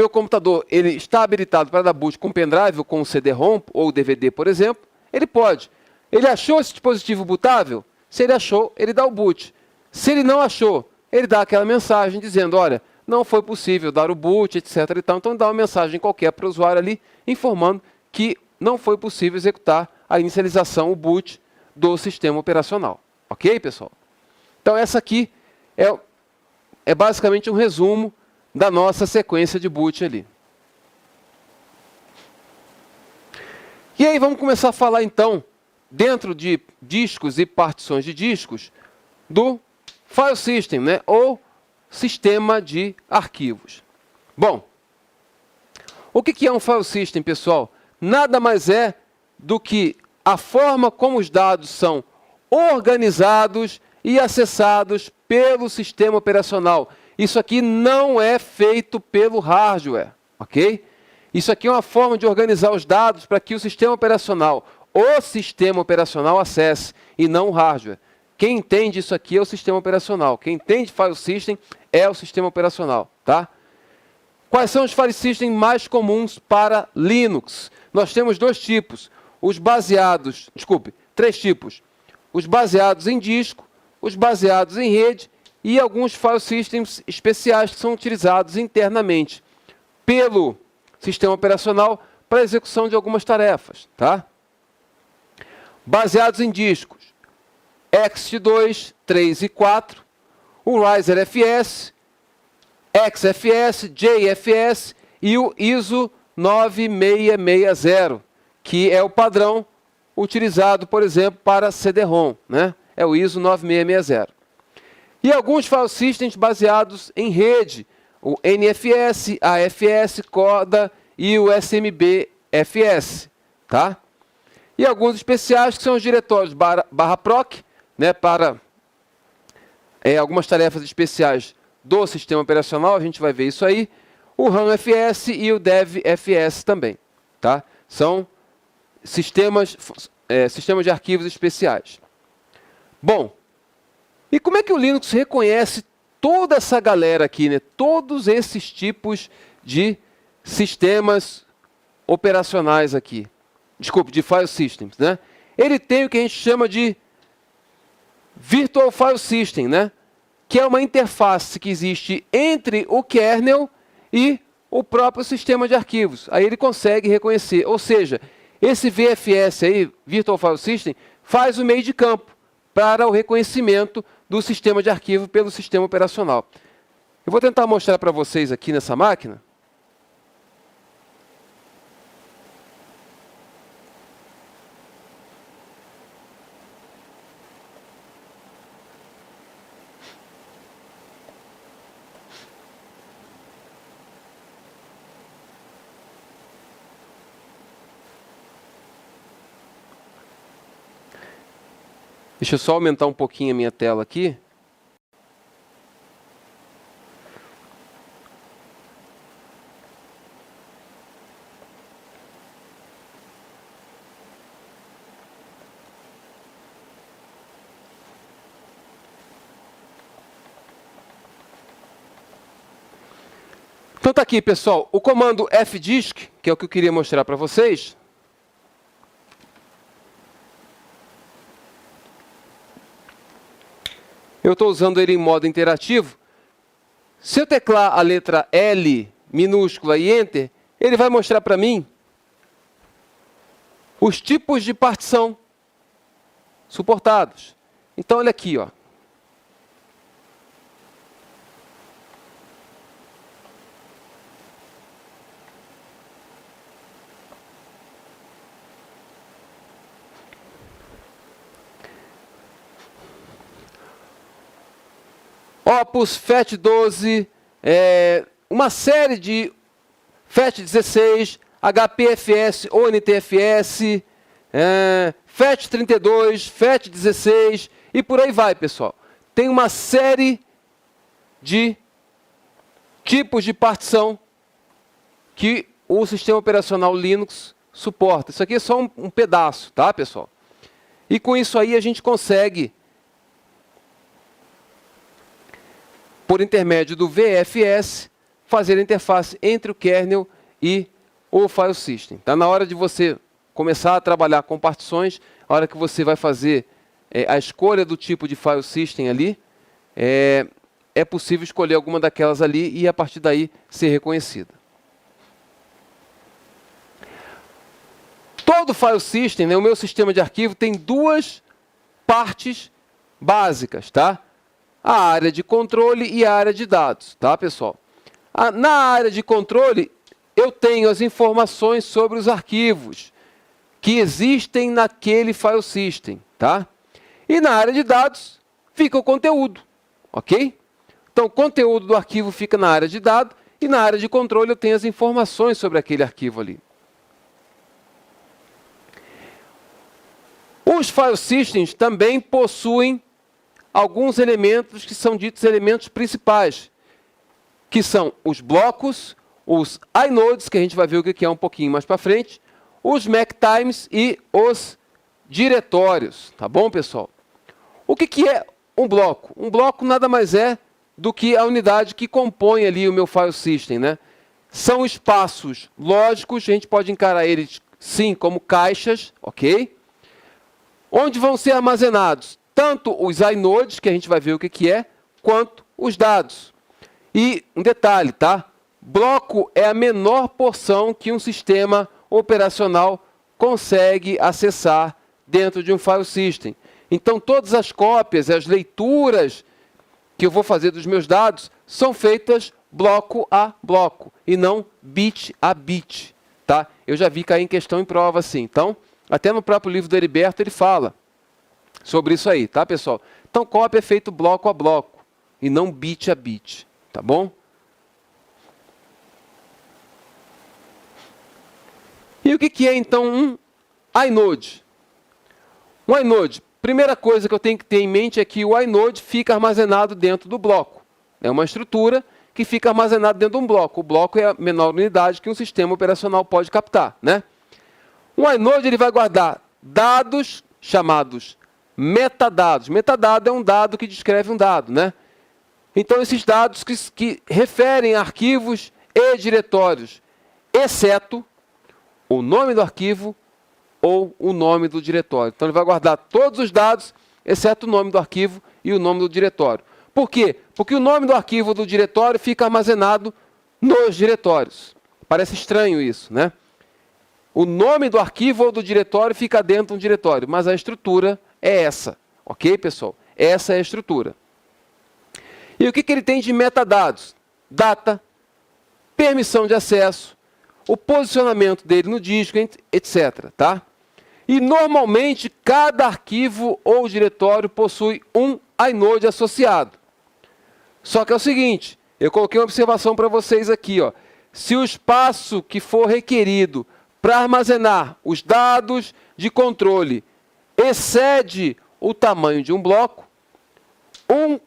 computador ele está habilitado para dar boot com pendrive ou com um CD-ROM ou DVD, por exemplo, ele pode. Ele achou esse dispositivo bootável? Se ele achou, ele dá o boot. Se ele não achou, ele dá aquela mensagem dizendo, olha, não foi possível dar o boot, etc. e tal. Então, dá uma mensagem qualquer para o usuário ali, informando que não foi possível executar a inicialização, o boot do sistema operacional. Ok, pessoal? Então, essa aqui é basicamente um resumo da nossa sequência de boot ali. E aí, vamos começar a falar, então, dentro de discos e partições de discos, do File System, né? Ou sistema de arquivos. Bom, o que é um File System, pessoal? Nada mais é do que a forma como os dados são organizados e acessados pelo sistema operacional. Isso aqui não é feito pelo hardware, ok? Isso aqui é uma forma de organizar os dados para que o sistema operacional acesse e não o hardware. Quem entende isso aqui é o sistema operacional. Quem entende File System é o sistema operacional, tá? Quais são os File System mais comuns para Linux? Nós temos três tipos. Os baseados em disco, os baseados em rede e alguns File Systems especiais que são utilizados internamente pelo sistema operacional para a execução de algumas tarefas, tá? Baseados em discos. ext2, 3 e 4, o RiserFS, XFS, JFS e o ISO 9660, que é o padrão utilizado, por exemplo, para CD-ROM, né? É o ISO 9660. E alguns file systems baseados em rede, o NFS, AFS, CODA e o SMBFS, tá? E alguns especiais que são os diretórios /proc, né, para algumas tarefas especiais do sistema operacional, a gente vai ver isso aí. O RAMFS e o DevFS também, tá? São sistemas de arquivos especiais. Bom, e como é que o Linux reconhece toda essa galera aqui, né? Todos esses tipos de sistemas operacionais aqui. Desculpe, de file systems, né? Ele tem o que a gente chama de Virtual File System, né? Que é uma interface que existe entre o kernel e o próprio sistema de arquivos. Aí ele consegue reconhecer. Ou seja, esse VFS aí, Virtual File System, faz o meio de campo para o reconhecimento do sistema de arquivo pelo sistema operacional. Eu vou tentar mostrar para vocês aqui nessa máquina. Deixa eu só aumentar um pouquinho a minha tela aqui. Então está aqui, pessoal, o comando fdisk, que é o que eu queria mostrar para vocês. Eu estou usando ele em modo interativo. Se eu teclar a letra L minúscula e Enter, ele vai mostrar para mim os tipos de partição suportados. Então, olha aqui, ó. Opus, FAT12, uma série de FAT16, HPFS, ONTFS, FAT32, FAT16 e por aí vai, pessoal. Tem uma série de tipos de partição que o sistema operacional Linux suporta. Isso aqui é só um pedaço, tá, pessoal? E com isso aí a gente consegue, por intermédio do VFS, fazer a interface entre o kernel e o file system. Tá? Na hora de você começar a trabalhar com partições, a hora que você vai fazer a escolha do tipo de file system ali, é possível escolher alguma daquelas ali e a partir daí ser reconhecida. Todo file system, né, o meu sistema de arquivo, tem duas partes básicas, tá? A área de controle e a área de dados, tá, pessoal? Na área de controle, eu tenho as informações sobre os arquivos que existem naquele file system, tá? E na área de dados, fica o conteúdo, ok? Então, o conteúdo do arquivo fica na área de dados e na área de controle eu tenho as informações sobre aquele arquivo ali. Os file systems também possuem alguns elementos que são ditos elementos principais, que são os blocos, os inodes, que a gente vai ver o que é um pouquinho mais para frente, os MacTimes e os diretórios. Tá bom, pessoal? O que é um bloco? Um bloco nada mais é do que a unidade que compõe ali o meu file system, né? São espaços lógicos, a gente pode encarar eles, sim, como caixas, ok? Onde vão ser armazenados tanto os inodes, que a gente vai ver o que é, quanto os dados. E um detalhe, tá? Bloco é a menor porção que um sistema operacional consegue acessar dentro de um file system. Então, todas as cópias, as leituras que eu vou fazer dos meus dados são feitas bloco a bloco e não bit a bit, tá? Eu já vi cair em questão em prova assim. Então, até no próprio livro do Heriberto ele fala sobre isso aí, tá, pessoal? Então, cópia é feito bloco a bloco e não bit a bit, tá bom? E o que é, então, um inode? Um inode, primeira coisa que eu tenho que ter em mente é que o inode fica armazenado dentro do bloco. É uma estrutura que fica armazenada dentro de um bloco. O bloco é a menor unidade que um sistema operacional pode captar, né? Um inode ele vai guardar dados chamados metadados. Metadado é um dado que descreve um dado, né? Então, esses dados que referem a arquivos e diretórios, exceto o nome do arquivo ou o nome do diretório. Então, ele vai guardar todos os dados, exceto o nome do arquivo e o nome do diretório. Por quê? Porque o nome do arquivo ou do diretório fica armazenado nos diretórios. Parece estranho isso, né? O nome do arquivo ou do diretório fica dentro de um diretório, mas a estrutura é essa. Ok, pessoal? Essa é a estrutura. E o que ele tem de metadados? Data, permissão de acesso, o posicionamento dele no disco, etc. Tá? E normalmente cada arquivo ou diretório possui um inode associado. Só que é o seguinte, eu coloquei uma observação para vocês aqui. Ó. Se o espaço que for requerido para armazenar os dados de controle excede o tamanho de um bloco, um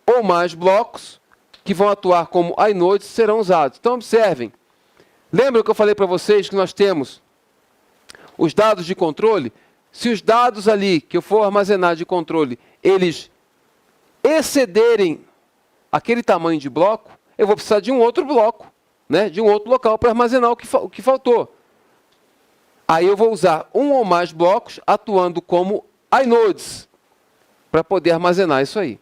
ou mais blocos que vão atuar como inodes serão usados. Então, observem. Lembram que eu falei para vocês que nós temos os dados de controle? Se os dados ali que eu for armazenar de controle, eles excederem aquele tamanho de bloco, eu vou precisar de um outro bloco, né? De um outro local para armazenar o que faltou. Aí eu vou usar um ou mais blocos atuando como inodes para poder armazenar isso aí.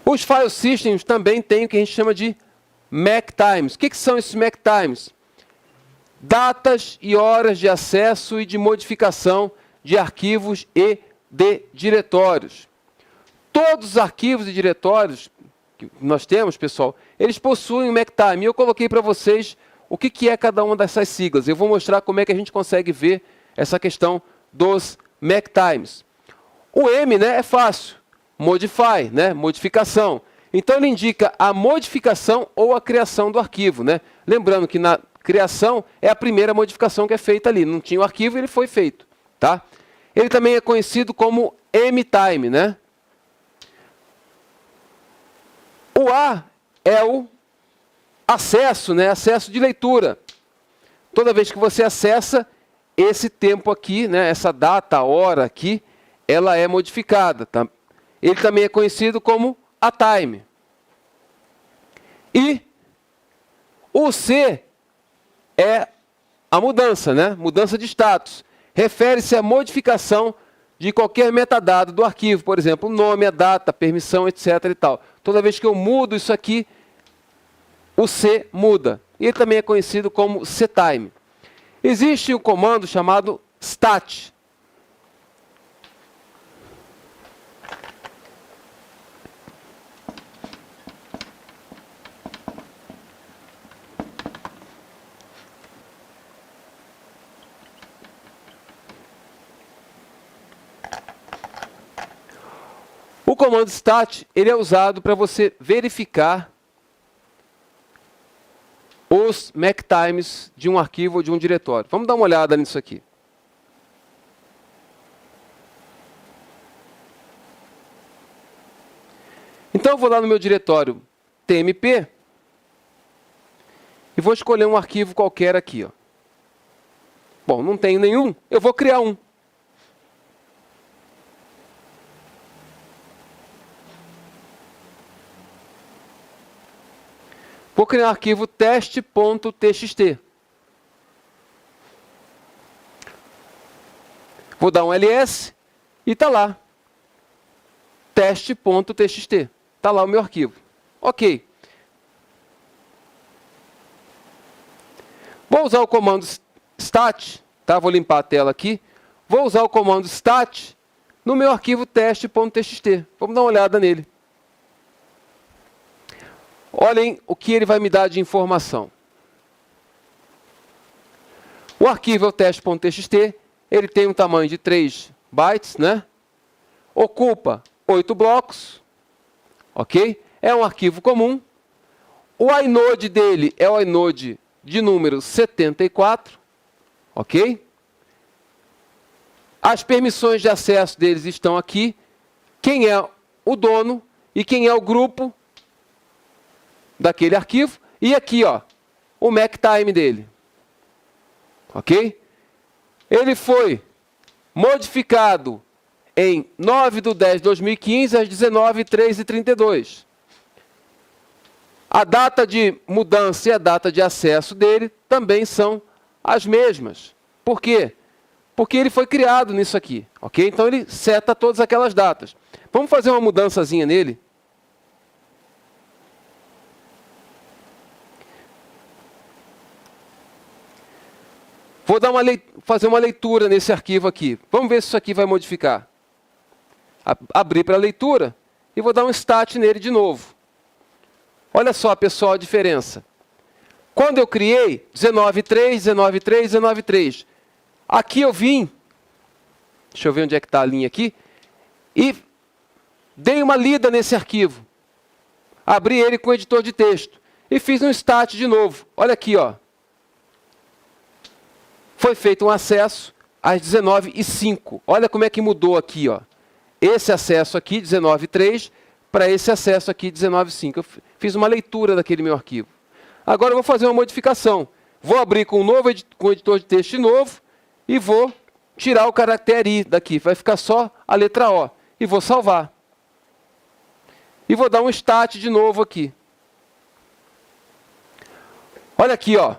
Os file systems também têm o que a gente chama de MAC times. O que são esses MAC times? Datas e horas de acesso e de modificação de arquivos e de diretórios. Todos os arquivos e diretórios que nós temos, pessoal, eles possuem um MAC time. E eu coloquei para vocês o que é cada uma dessas siglas. Eu vou mostrar como é que a gente consegue ver essa questão dos MAC times. O M, né, é fácil. Modify, né? Modificação. Então, ele indica a modificação ou a criação do arquivo, né? Lembrando que na criação é a primeira modificação que é feita ali. Não tinha o arquivo e ele foi feito. Tá? Ele também é conhecido como M-time, né? O A é o acesso, né? Acesso de leitura. Toda vez que você acessa, esse tempo aqui, né? Essa data, a hora aqui, ela é modificada, tá? Ele também é conhecido como a time. E o C é a mudança, né? Mudança de status. Refere-se à modificação de qualquer metadado do arquivo, por exemplo, o nome, a data, a permissão, etc. e tal. Toda vez que eu mudo isso aqui, o C muda. E ele também é conhecido como ctime. Existe um comando chamado stat. O comando stat ele é usado para você verificar os MAC times de um arquivo ou de um diretório. Vamos dar uma olhada nisso aqui. Então eu vou lá no meu diretório tmp e vou escolher um arquivo qualquer aqui. Ó. Bom, não tenho nenhum, eu vou criar um. Vou criar um arquivo teste.txt. Vou dar um ls e está lá. Teste.txt. Está lá o meu arquivo. Ok. Vou usar o comando stat. Tá? Vou limpar a tela aqui. Vou usar o comando stat no meu arquivo teste.txt. Vamos dar uma olhada nele. Olhem o que ele vai me dar de informação. O arquivo é o teste.txt, ele tem um tamanho de 3 bytes, né? Ocupa 8 blocos, ok? É um arquivo comum. O inode dele é o inode de número 74, ok? As permissões de acesso deles estão aqui. Quem é o dono e quem é o grupo daquele arquivo. E aqui, ó, o MAC-time dele. Ok? Ele foi modificado em 9/10/2015, às 19h03h32. A data de mudança e a data de acesso dele também são as mesmas. Por quê? Porque ele foi criado nisso aqui. Ok? Então ele seta todas aquelas datas. Vamos fazer uma mudançazinha nele. Vou fazer uma leitura nesse arquivo aqui. Vamos ver se isso aqui vai modificar. Abrir para leitura e vou dar um stat nele de novo. Olha só, pessoal, a diferença. Quando eu criei 19.3, 19.3, 19.3, aqui eu vim, deixa eu ver onde é que está a linha aqui, e dei uma lida nesse arquivo. Abri ele com o editor de texto e fiz um stat de novo. Olha aqui, ó. Foi feito um acesso às 19h05. Olha como é que mudou aqui, ó. Esse acesso aqui, 19.3, para esse acesso aqui, 19.5. Eu fiz uma leitura daquele meu arquivo. Agora eu vou fazer uma modificação. Vou abrir com o editor de texto de novo e vou tirar o caractere I daqui. Vai ficar só a letra O. E vou salvar. E vou dar um stat de novo aqui. Olha aqui, ó.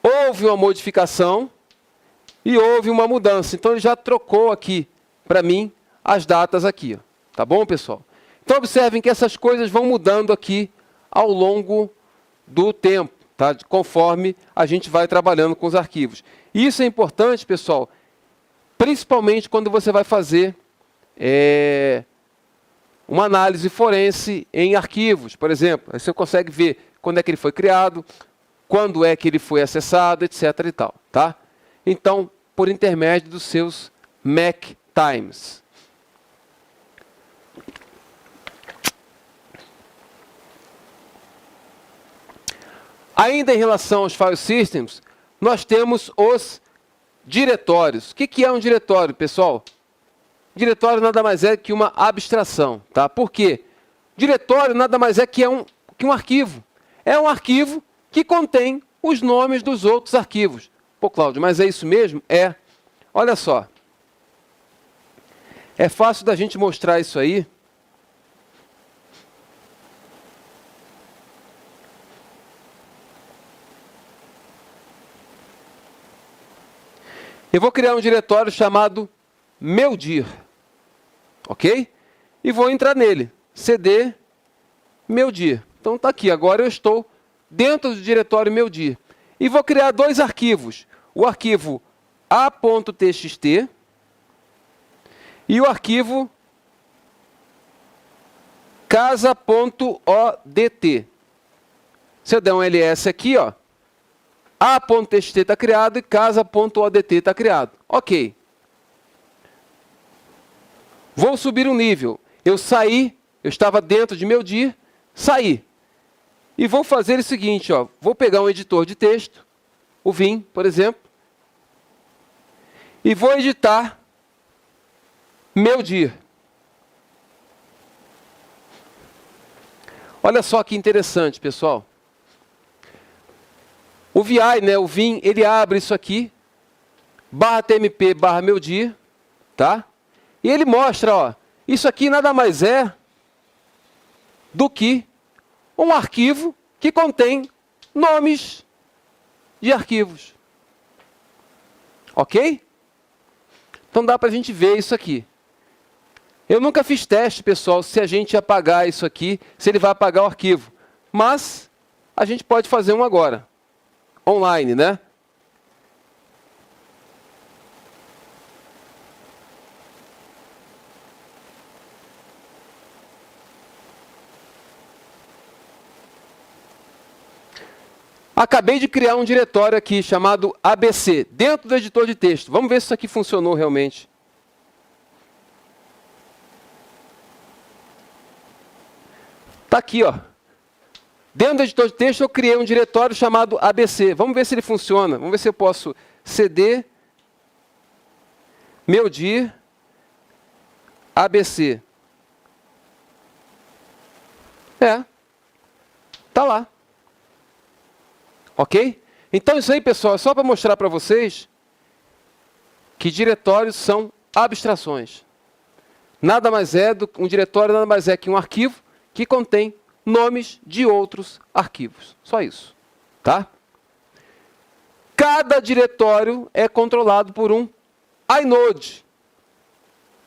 Houve uma modificação e houve uma mudança. Então ele já trocou aqui para mim as datas aqui. Ó. Tá bom, pessoal? Então observem que essas coisas vão mudando aqui ao longo do tempo, tá? Conforme a gente vai trabalhando com os arquivos. E isso é importante, pessoal, principalmente quando você vai fazer uma análise forense em arquivos, por exemplo. Aí você consegue ver quando é que ele foi criado, quando é que ele foi acessado, etc. e tal, tá? Então, por intermédio dos seus MAC times. Ainda em relação aos file systems, nós temos os diretórios. O que é um diretório, pessoal? Diretório nada mais é que uma abstração, tá? Por quê? Diretório nada mais é que um arquivo. É um arquivo que contém os nomes dos outros arquivos. Pô, Cláudio, mas é isso mesmo? É. Olha só. É fácil da gente mostrar isso aí. Eu vou criar um diretório chamado meudir. Ok? E vou entrar nele. cd meudir. Então está aqui. Agora eu estou dentro do diretório meudir. E vou criar dois arquivos. O arquivo a.txt e o arquivo casa.odt. Se eu der um ls aqui, ó, a.txt está criado e casa.odt está criado. Ok. Vou subir um nível. Eu saí, eu estava dentro de meudir, saí. E vou fazer o seguinte, ó, vou pegar um editor de texto, o Vim, por exemplo, e vou editar meudir. Olha só que interessante, pessoal. O VI, né, o Vim, ele abre isso aqui, /tmp /meudir, tá? E ele mostra, ó, isso aqui nada mais é do que um arquivo que contém nomes de arquivos. Ok? Então dá para a gente ver isso aqui. Eu nunca fiz teste, pessoal, se a gente apagar isso aqui, se ele vai apagar o arquivo. Mas a gente pode fazer um agora. Online, né? Acabei de criar um diretório aqui chamado ABC, dentro do editor de texto. Vamos ver se isso aqui funcionou realmente. Está aqui, ó. Dentro do editor de texto eu criei um diretório chamado ABC. Vamos ver se ele funciona. Vamos ver se eu posso cd Meldir ABC. Tá lá. Ok? Então isso aí, pessoal, é só para mostrar para vocês que diretórios são abstrações. Um diretório nada mais é que um arquivo que contém nomes de outros arquivos. Só isso. Tá? Cada diretório é controlado por um inode.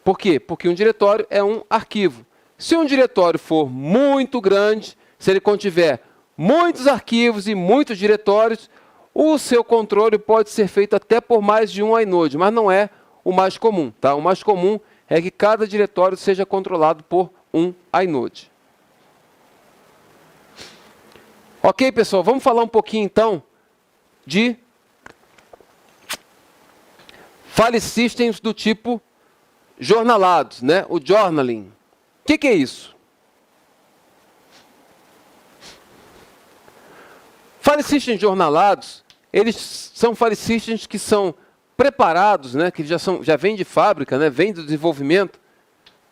Por quê? Porque um diretório é um arquivo. Se um diretório for muito grande, se ele contiver muitos arquivos e muitos diretórios, o seu controle pode ser feito até por mais de um inode, mas não é o mais comum. Tá? O mais comum é que cada diretório seja controlado por um inode. Ok, pessoal? Vamos falar um pouquinho, então, de file systems do tipo jornalados, né? O journaling. O que é isso? File systems jornalados, eles são file systems que são preparados, né? Que já vêm de fábrica, né? Vêm do desenvolvimento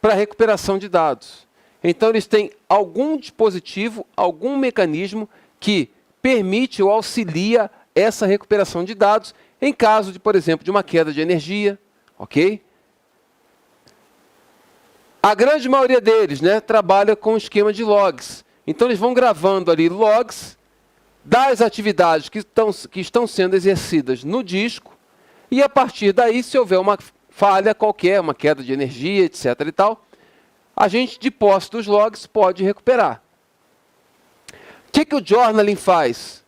para recuperação de dados. Então, eles têm algum dispositivo, algum mecanismo que permite ou auxilia essa recuperação de dados em caso de, por exemplo, de uma queda de energia, ok? A grande maioria deles, né, trabalha com o esquema de logs. Então, eles vão gravando ali logs das atividades que estão sendo exercidas no disco e, a partir daí, se houver uma falha qualquer, uma queda de energia, etc. e tal, a gente, de posse dos logs, pode recuperar. O que o journaling faz?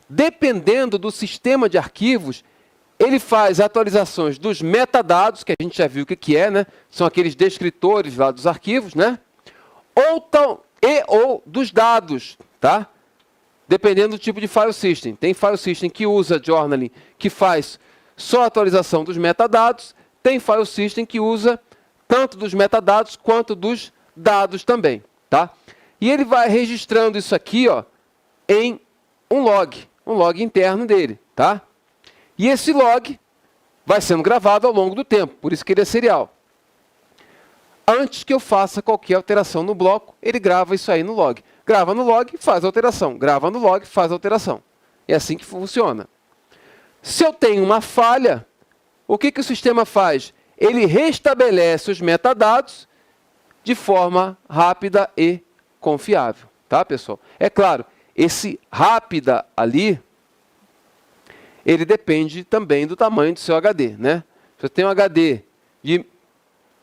Dependendo do sistema de arquivos, ele faz atualizações dos metadados, que a gente já viu o que é, né? São aqueles descritores lá dos arquivos, né? Ou dos dados, tá? Dependendo do tipo de file system. Tem file system que usa journaling, que faz só a atualização dos metadados. Tem file system que usa tanto dos metadados quanto dos dados também, tá? E ele vai registrando isso aqui, ó, em um log interno dele, tá? E esse log vai sendo gravado ao longo do tempo, por isso que ele é serial. Antes que eu faça qualquer alteração no bloco, ele grava isso aí no log. Grava no log, faz alteração. Grava no log, faz alteração. É assim que funciona. Se eu tenho uma falha, o que o sistema faz? Ele restabelece os metadados de forma rápida e confiável. Tá, pessoal? É claro, esse rápida ali, ele depende também do tamanho do seu HD, né? Se eu tenho um HD de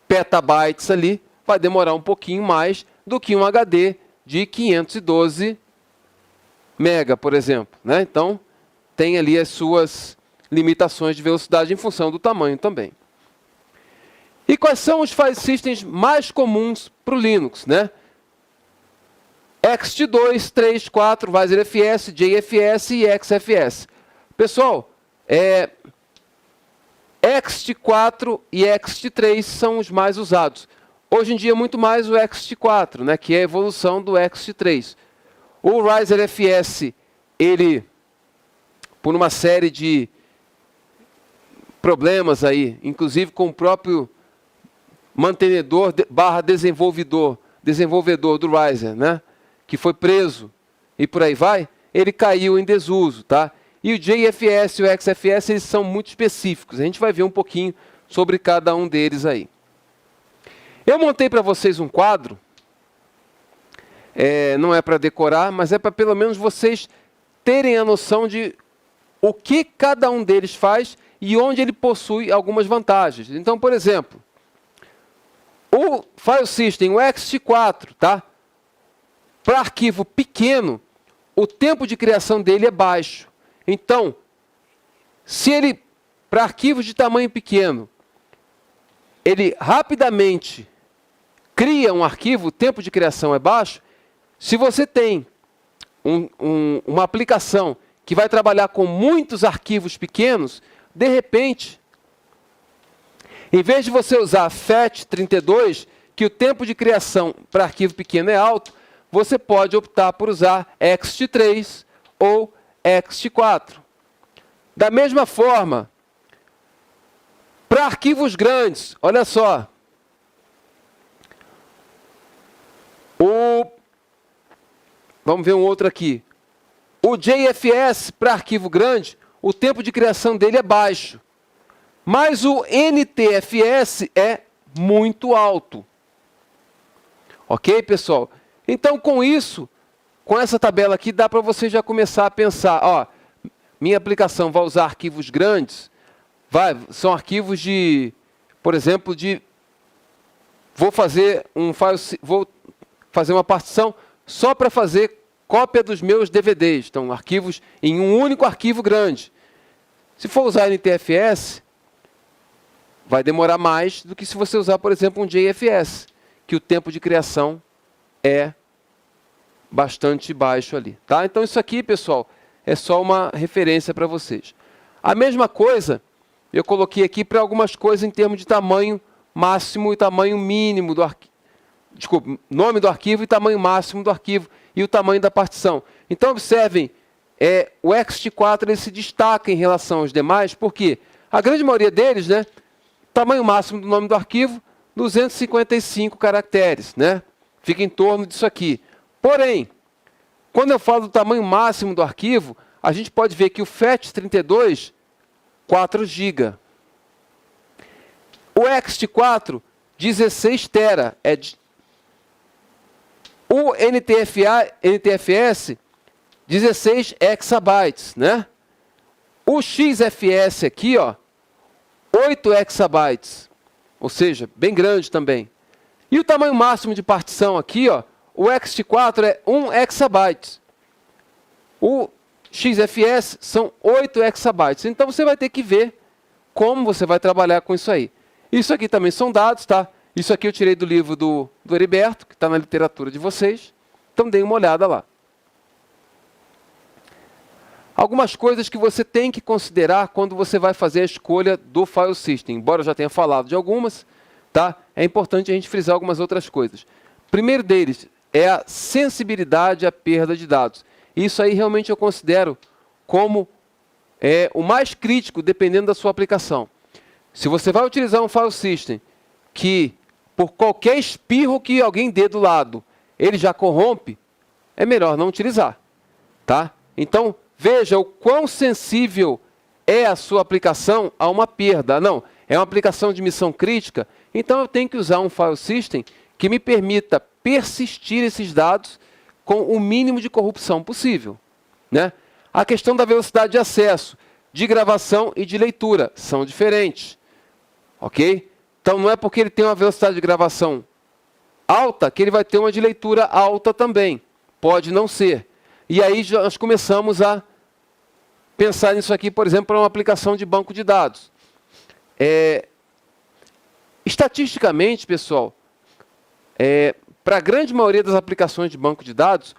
petabytes ali, vai demorar um pouquinho mais do que um HD de 512 mega, por exemplo, né? Então, tem ali as suas limitações de velocidade em função do tamanho também. E quais são os file systems mais comuns para o Linux, né? ext2, 3, 4, VisorFS, JFS e XFS. Pessoal, ext4 e ext3 são os mais usados. Hoje em dia, muito mais o ext4, né, que é a evolução do ext3. O RiserFS, ele, por uma série de problemas aí, inclusive com o próprio mantenedor barra desenvolvedor do Riser, né, que foi preso e por aí vai, ele caiu em desuso, tá? E o JFS e o XFS, eles são muito específicos. A gente vai ver um pouquinho sobre cada um deles aí. Eu montei para vocês um quadro. Não é para decorar, mas é para pelo menos vocês terem a noção de o que cada um deles faz e onde ele possui algumas vantagens. Então, por exemplo, o file system, o ext4, tá? Para arquivo pequeno, o tempo de criação dele é baixo. Então, se ele, para arquivos de tamanho pequeno, ele rapidamente cria um arquivo, o tempo de criação é baixo. Se você tem uma aplicação que vai trabalhar com muitos arquivos pequenos, de repente, em vez de você usar FAT32, que o tempo de criação para arquivo pequeno é alto, você pode optar por usar ext3 ou ext4. Da mesma forma, Para arquivos grandes, olha só. Vamos ver um outro aqui. O JFS para arquivo grande, o tempo de criação dele é baixo. Mas o NTFS é muito alto. Ok, pessoal? Então, com isso, com essa tabela aqui, dá para você já começar a pensar, ó, minha aplicação vai usar arquivos grandes, são arquivos de, por exemplo, vou fazer uma partição só para fazer cópia dos meus DVDs. Então, arquivos em um único arquivo grande. Se for usar NTFS, vai demorar mais do que se você usar, por exemplo, um JFS, que o tempo de criação é bastante baixo ali. Tá? Então, isso aqui, pessoal, é só uma referência para vocês. A mesma coisa, eu coloquei aqui para algumas coisas em termos de tamanho máximo e tamanho mínimo do arquivo. Desculpa, nome do arquivo e tamanho máximo do arquivo e o tamanho da partição. Então, observem, o ext4 ele se destaca em relação aos demais, porque a grande maioria deles, né, tamanho máximo do nome do arquivo, 255 caracteres, né? Fica em torno disso aqui. Porém, quando eu falo do tamanho máximo do arquivo, a gente pode ver que o FAT32, 4 GB. O ext4, 16 TB. O NTFS, 16 exabytes, né? O XFS aqui, ó, 8 exabytes, ou seja, bem grande também. E o tamanho máximo de partição aqui, ó, o ext4 é 1 exabyte. O XFS são 8 exabytes. Então você vai ter que ver como você vai trabalhar com isso aí. Isso aqui também são dados, tá? Isso aqui eu tirei do livro do Heriberto, que está na literatura de vocês. Então, deem uma olhada lá. Algumas coisas que você tem que considerar quando você vai fazer a escolha do file system. Embora eu já tenha falado de algumas, tá? É importante a gente frisar algumas outras coisas. Primeiro deles é a sensibilidade à perda de dados. Isso aí realmente eu considero como o mais crítico, dependendo da sua aplicação. Se você vai utilizar um file system que, por qualquer espirro que alguém dê do lado, ele já corrompe, é melhor não utilizar. Tá? Então, veja o quão sensível é a sua aplicação a uma perda. Não, é uma aplicação de missão crítica, então eu tenho que usar um file system que me permita persistir esses dados com o mínimo de corrupção possível. Né? A questão da velocidade de acesso, de gravação e de leitura são diferentes. Ok? Então, não é porque ele tem uma velocidade de gravação alta que ele vai ter uma de leitura alta também. Pode não ser. E aí nós começamos a pensar nisso aqui, por exemplo, para uma aplicação de banco de dados. Estatisticamente, pessoal, para a grande maioria das aplicações de banco de dados,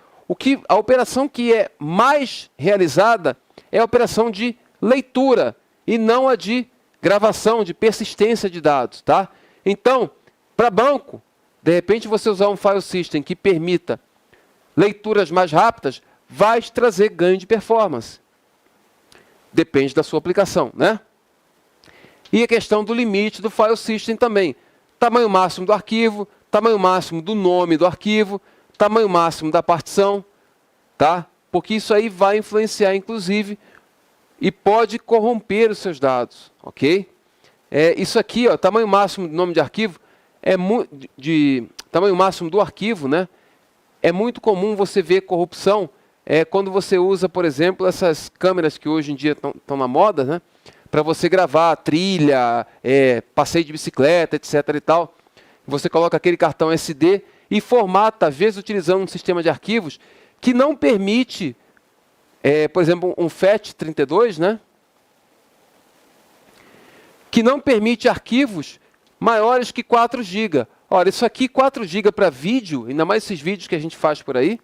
a operação que é mais realizada é a operação de leitura e não a de gravação, de persistência de dados. Tá? Então, para banco, de repente você usar um file system que permita leituras mais rápidas, vai te trazer ganho de performance. Depende da sua aplicação. Né? E a questão do limite do file system também. Tamanho máximo do arquivo, tamanho máximo do nome do arquivo, tamanho máximo da partição, tá? Porque isso aí vai influenciar, inclusive, e pode corromper os seus dados, ok? Isso aqui, ó, tamanho máximo do nome de arquivo, tamanho máximo do arquivo, né? É muito comum você ver corrupção quando você usa, por exemplo, essas câmeras que hoje em dia estão na moda, né? Para você gravar trilha, passeio de bicicleta, etc. e tal. Você coloca aquele cartão SD e formata, às vezes utilizando um sistema de arquivos que não permite, por exemplo, um FAT32, né? Que não permite arquivos maiores que 4 GB. Olha, isso aqui, 4 GB para vídeo, ainda mais esses vídeos que a gente faz por aí,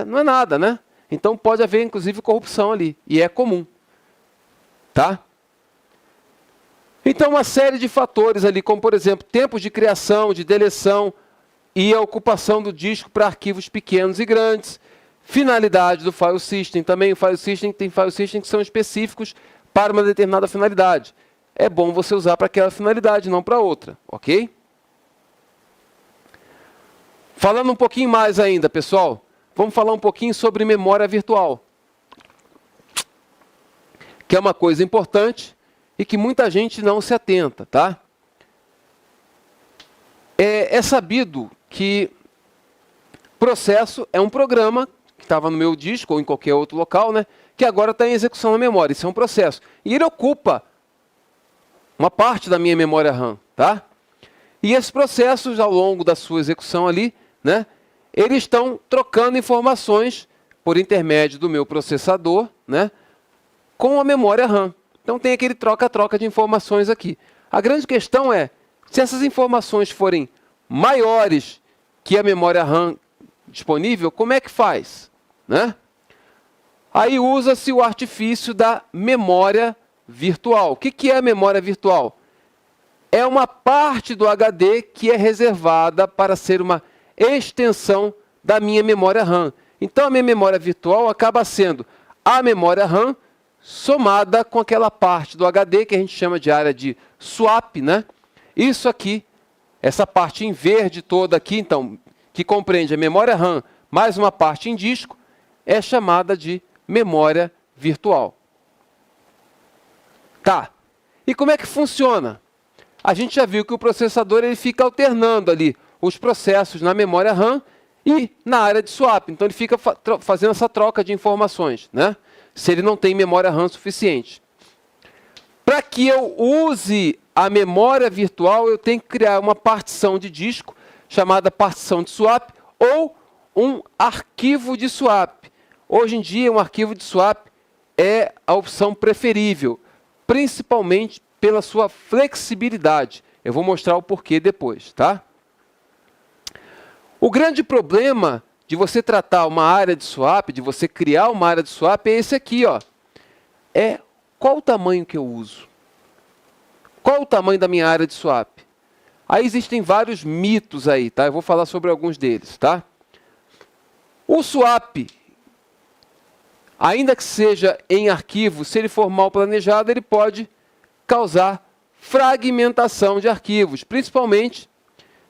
não é nada, né? Então pode haver, inclusive, corrupção ali, e é comum. Tá? Então, uma série de fatores ali, como, por exemplo, tempos de criação, de deleção e a ocupação do disco para arquivos pequenos e grandes, finalidade do file system. Também o file system tem file system que são específicos para uma determinada finalidade. é bom você usar para aquela finalidade, não para outra, ok? Falando um pouquinho mais ainda, pessoal, vamos falar um pouquinho sobre memória virtual, que é uma coisa importante e que muita gente não se atenta, tá? É sabido que processo é um programa que estava no meu disco ou em qualquer outro local, né, que agora está em execução na memória. Isso é um processo. E ele ocupa uma parte da minha memória RAM, tá? E esses processos, ao longo da sua execução ali, né, eles estão trocando informações por intermédio do meu processador, né, com a memória RAM. Então tem aquele troca-troca de informações aqui. A grande questão é, se essas informações forem maiores que a memória RAM disponível, como é que faz, né? Aí usa-se o artifício da memória virtual. O que é a memória virtual? É uma parte do HD que é reservada para ser uma extensão da minha memória RAM. Então a minha memória virtual acaba sendo a memória RAM somada com aquela parte do HD que a gente chama de área de swap, né? Isso aqui, essa parte em verde toda aqui, então, que compreende a memória RAM mais uma parte em disco, é chamada de memória virtual. Tá. E como é que funciona? A gente já viu que o processador ele fica alternando ali os processos na memória RAM e na área de swap. Então ele fica fazendo essa troca de informações, né? Se ele não tem memória RAM suficiente. Para que eu use a memória virtual, eu tenho que criar uma partição de disco chamada partição de swap ou um arquivo de swap. Hoje em dia, um arquivo de swap é a opção preferível, principalmente pela sua flexibilidade. Eu vou mostrar o porquê depois, tá? O grande problema de você tratar uma área de swap, de você criar uma área de swap, é esse aqui, ó. É qual o tamanho que eu uso? Qual o tamanho da minha área de swap? Aí existem vários mitos aí, tá? Eu vou falar sobre alguns deles, tá? O swap, ainda que seja em arquivo, se ele for mal planejado, ele pode causar fragmentação de arquivos, principalmente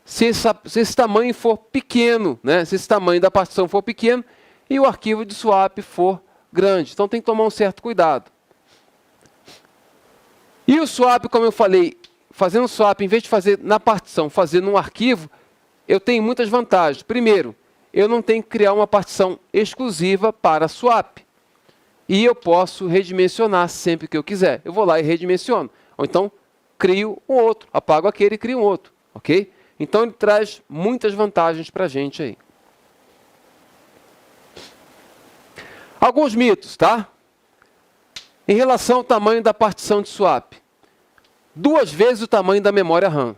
se esse tamanho for pequeno, né? Se esse tamanho da partição for pequeno e o arquivo de swap for grande. Então tem que tomar um certo cuidado. E o swap, como eu falei, fazendo swap, em vez de fazer na partição, fazer num arquivo, eu tenho muitas vantagens. Primeiro, eu não tenho que criar uma partição exclusiva para swap. E eu posso redimensionar sempre que eu quiser. Eu vou lá e redimensiono. Ou então, crio um outro, apago aquele e crio um outro. Ok? Então, ele traz muitas vantagens para a gente aí. Alguns mitos, tá? Em relação ao tamanho da partição de swap. 2 vezes o tamanho da memória RAM.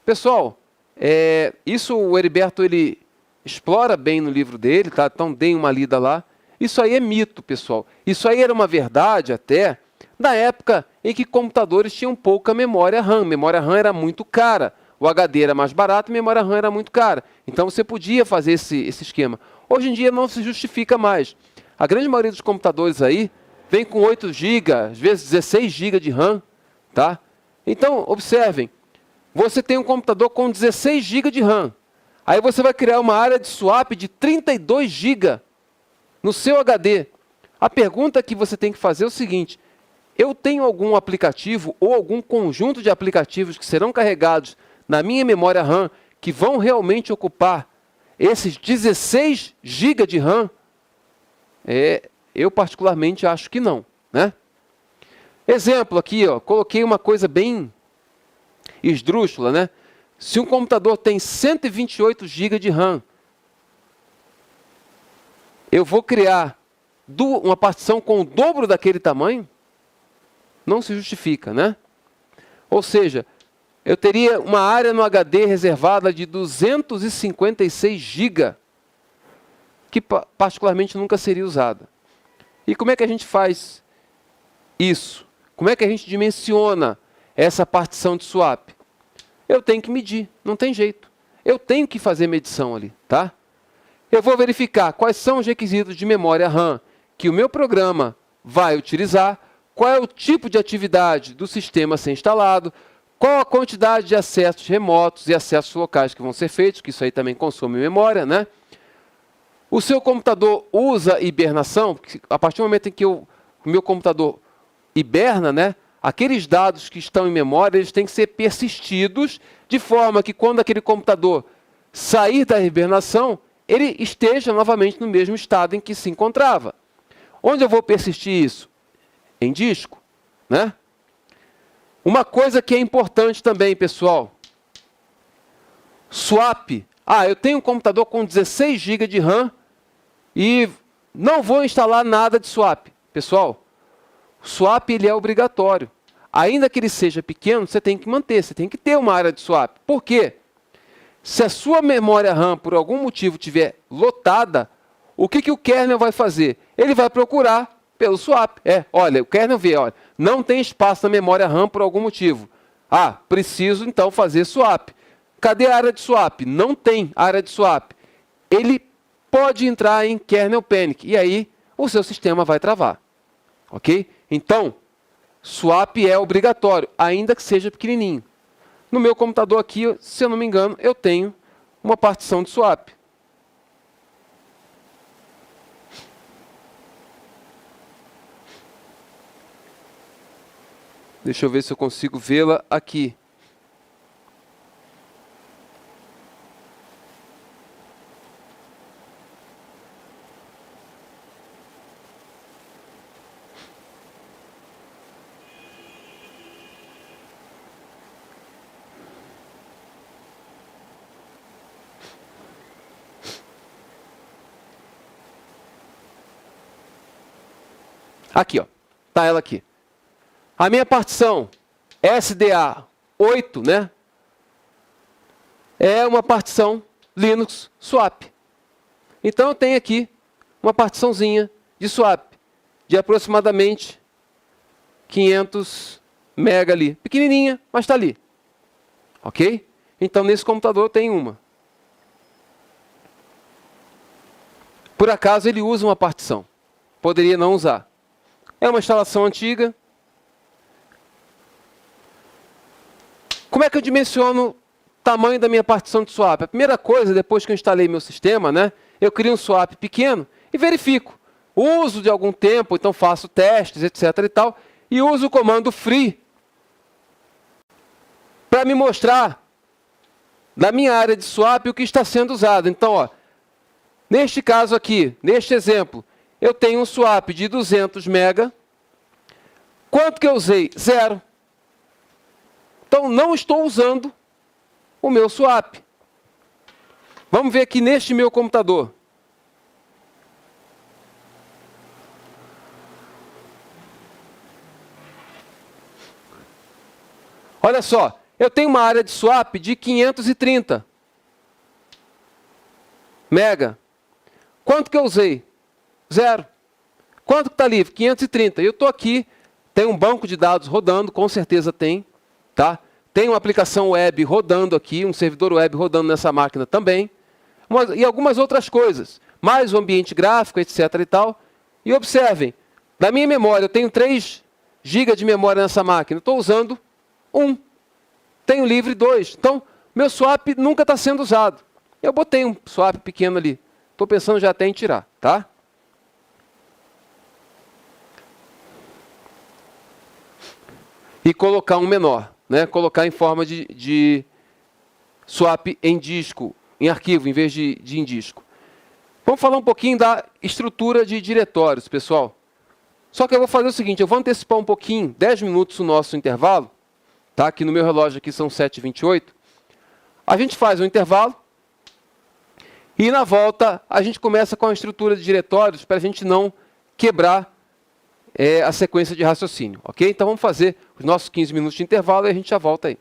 Pessoal, isso o Heriberto ele explora bem no livro dele, tá? Então, deem uma lida lá. Isso aí é mito, pessoal. Isso aí era uma verdade até na época em que computadores tinham pouca memória RAM. Memória RAM era muito cara. O HD era mais barato, a memória RAM era muito cara. Então você podia fazer esse esquema. Hoje em dia não se justifica mais. A grande maioria dos computadores aí vem com 8 GB, às vezes 16 GB de RAM. Tá? Então, observem. Você tem um computador com 16 GB de RAM. Aí você vai criar uma área de swap de 32 GB no seu HD. A pergunta que você tem que fazer é o seguinte: eu tenho algum aplicativo ou algum conjunto de aplicativos que serão carregados na minha memória RAM que vão realmente ocupar esses 16 GB de RAM? Eu particularmente acho que não, né? Exemplo aqui, ó, coloquei uma coisa bem esdrúxula, né? Se um computador tem 128 GB de RAM, eu vou criar uma partição com o dobro daquele tamanho? Não se justifica, né? Ou seja, eu teria uma área no HD reservada de 256 GB, que particularmente nunca seria usada. E como é que a gente faz isso? Como é que a gente dimensiona essa partição de swap? Eu tenho que medir, não tem jeito. Eu tenho que fazer medição ali, tá? Eu vou verificar quais são os requisitos de memória RAM que o meu programa vai utilizar, qual é o tipo de atividade do sistema a ser instalado, qual a quantidade de acessos remotos e acessos locais que vão ser feitos, que isso aí também consome memória, né? O seu computador usa hibernação, porque a partir do momento em que o meu computador hiberna, né, aqueles dados que estão em memória, eles têm que ser persistidos, de forma que quando aquele computador sair da hibernação, ele esteja novamente no mesmo estado em que se encontrava. Onde eu vou persistir isso? Em disco, né? Uma coisa que é importante também, pessoal, swap. Eu tenho um computador com 16 GB de RAM e não vou instalar nada de swap. Pessoal, o swap ele é obrigatório. Ainda que ele seja pequeno, você tem que manter, você tem que ter uma área de swap. Por quê? Se a sua memória RAM, por algum motivo, estiver lotada, o que o kernel vai fazer? Ele vai procurar pelo swap. Olha, o kernel vê, olha, não tem espaço na memória RAM por algum motivo. Preciso então fazer swap. Cadê a área de swap? Não tem área de swap. Ele pode entrar em kernel panic e aí o seu sistema vai travar. Ok? Então, swap é obrigatório, ainda que seja pequenininho. No meu computador aqui, se eu não me engano, eu tenho uma partição de swap. Deixa eu ver se eu consigo vê-la aqui. Aqui, ó. Tá ela aqui. A minha partição SDA 8, né? É uma partição Linux swap. Então eu tenho aqui uma partiçãozinha de swap de aproximadamente 500 MB ali. Pequenininha, mas está ali. Ok? Então nesse computador eu tenho uma. Por acaso ele usa uma partição. Poderia não usar. É uma instalação antiga. Como é que eu dimensiono o tamanho da minha partição de swap? A primeira coisa, depois que eu instalei meu sistema, né, eu crio um swap pequeno e verifico. Uso de algum tempo, então faço testes, etc. e tal, e uso o comando free para me mostrar na minha área de swap o que está sendo usado. Então, ó, neste caso aqui, neste exemplo, eu tenho um swap de 200 MB. Quanto que eu usei? 0. Então, não estou usando o meu swap. Vamos ver aqui neste meu computador. Olha só, eu tenho uma área de swap de 530 MB. Quanto que eu usei? 0. Quanto que está livre? 530. Eu estou aqui, tem um banco de dados rodando, com certeza tem. Tá? Tem uma aplicação web rodando aqui, um servidor web rodando nessa máquina também. E algumas outras coisas. Mais o ambiente gráfico, etc. e tal. E observem, da minha memória, eu tenho 3 GB de memória nessa máquina. Estou usando 1. Tenho livre 2. Então, meu swap nunca está sendo usado. Eu botei um swap pequeno ali. Estou pensando já até em tirar. Tá? E colocar um menor, né? Colocar em forma de swap em disco, em arquivo, em vez de em disco. Vamos falar um pouquinho da estrutura de diretórios, pessoal. Só que eu vou fazer o seguinte, eu vou antecipar um pouquinho, 10 minutos o nosso intervalo, tá? Aqui no meu relógio aqui são 7h28. A gente faz um intervalo e na volta a gente começa com a estrutura de diretórios para a gente não quebrar a sequência de raciocínio, ok? Então vamos fazer os nossos 15 minutos de intervalo e a gente já volta aí.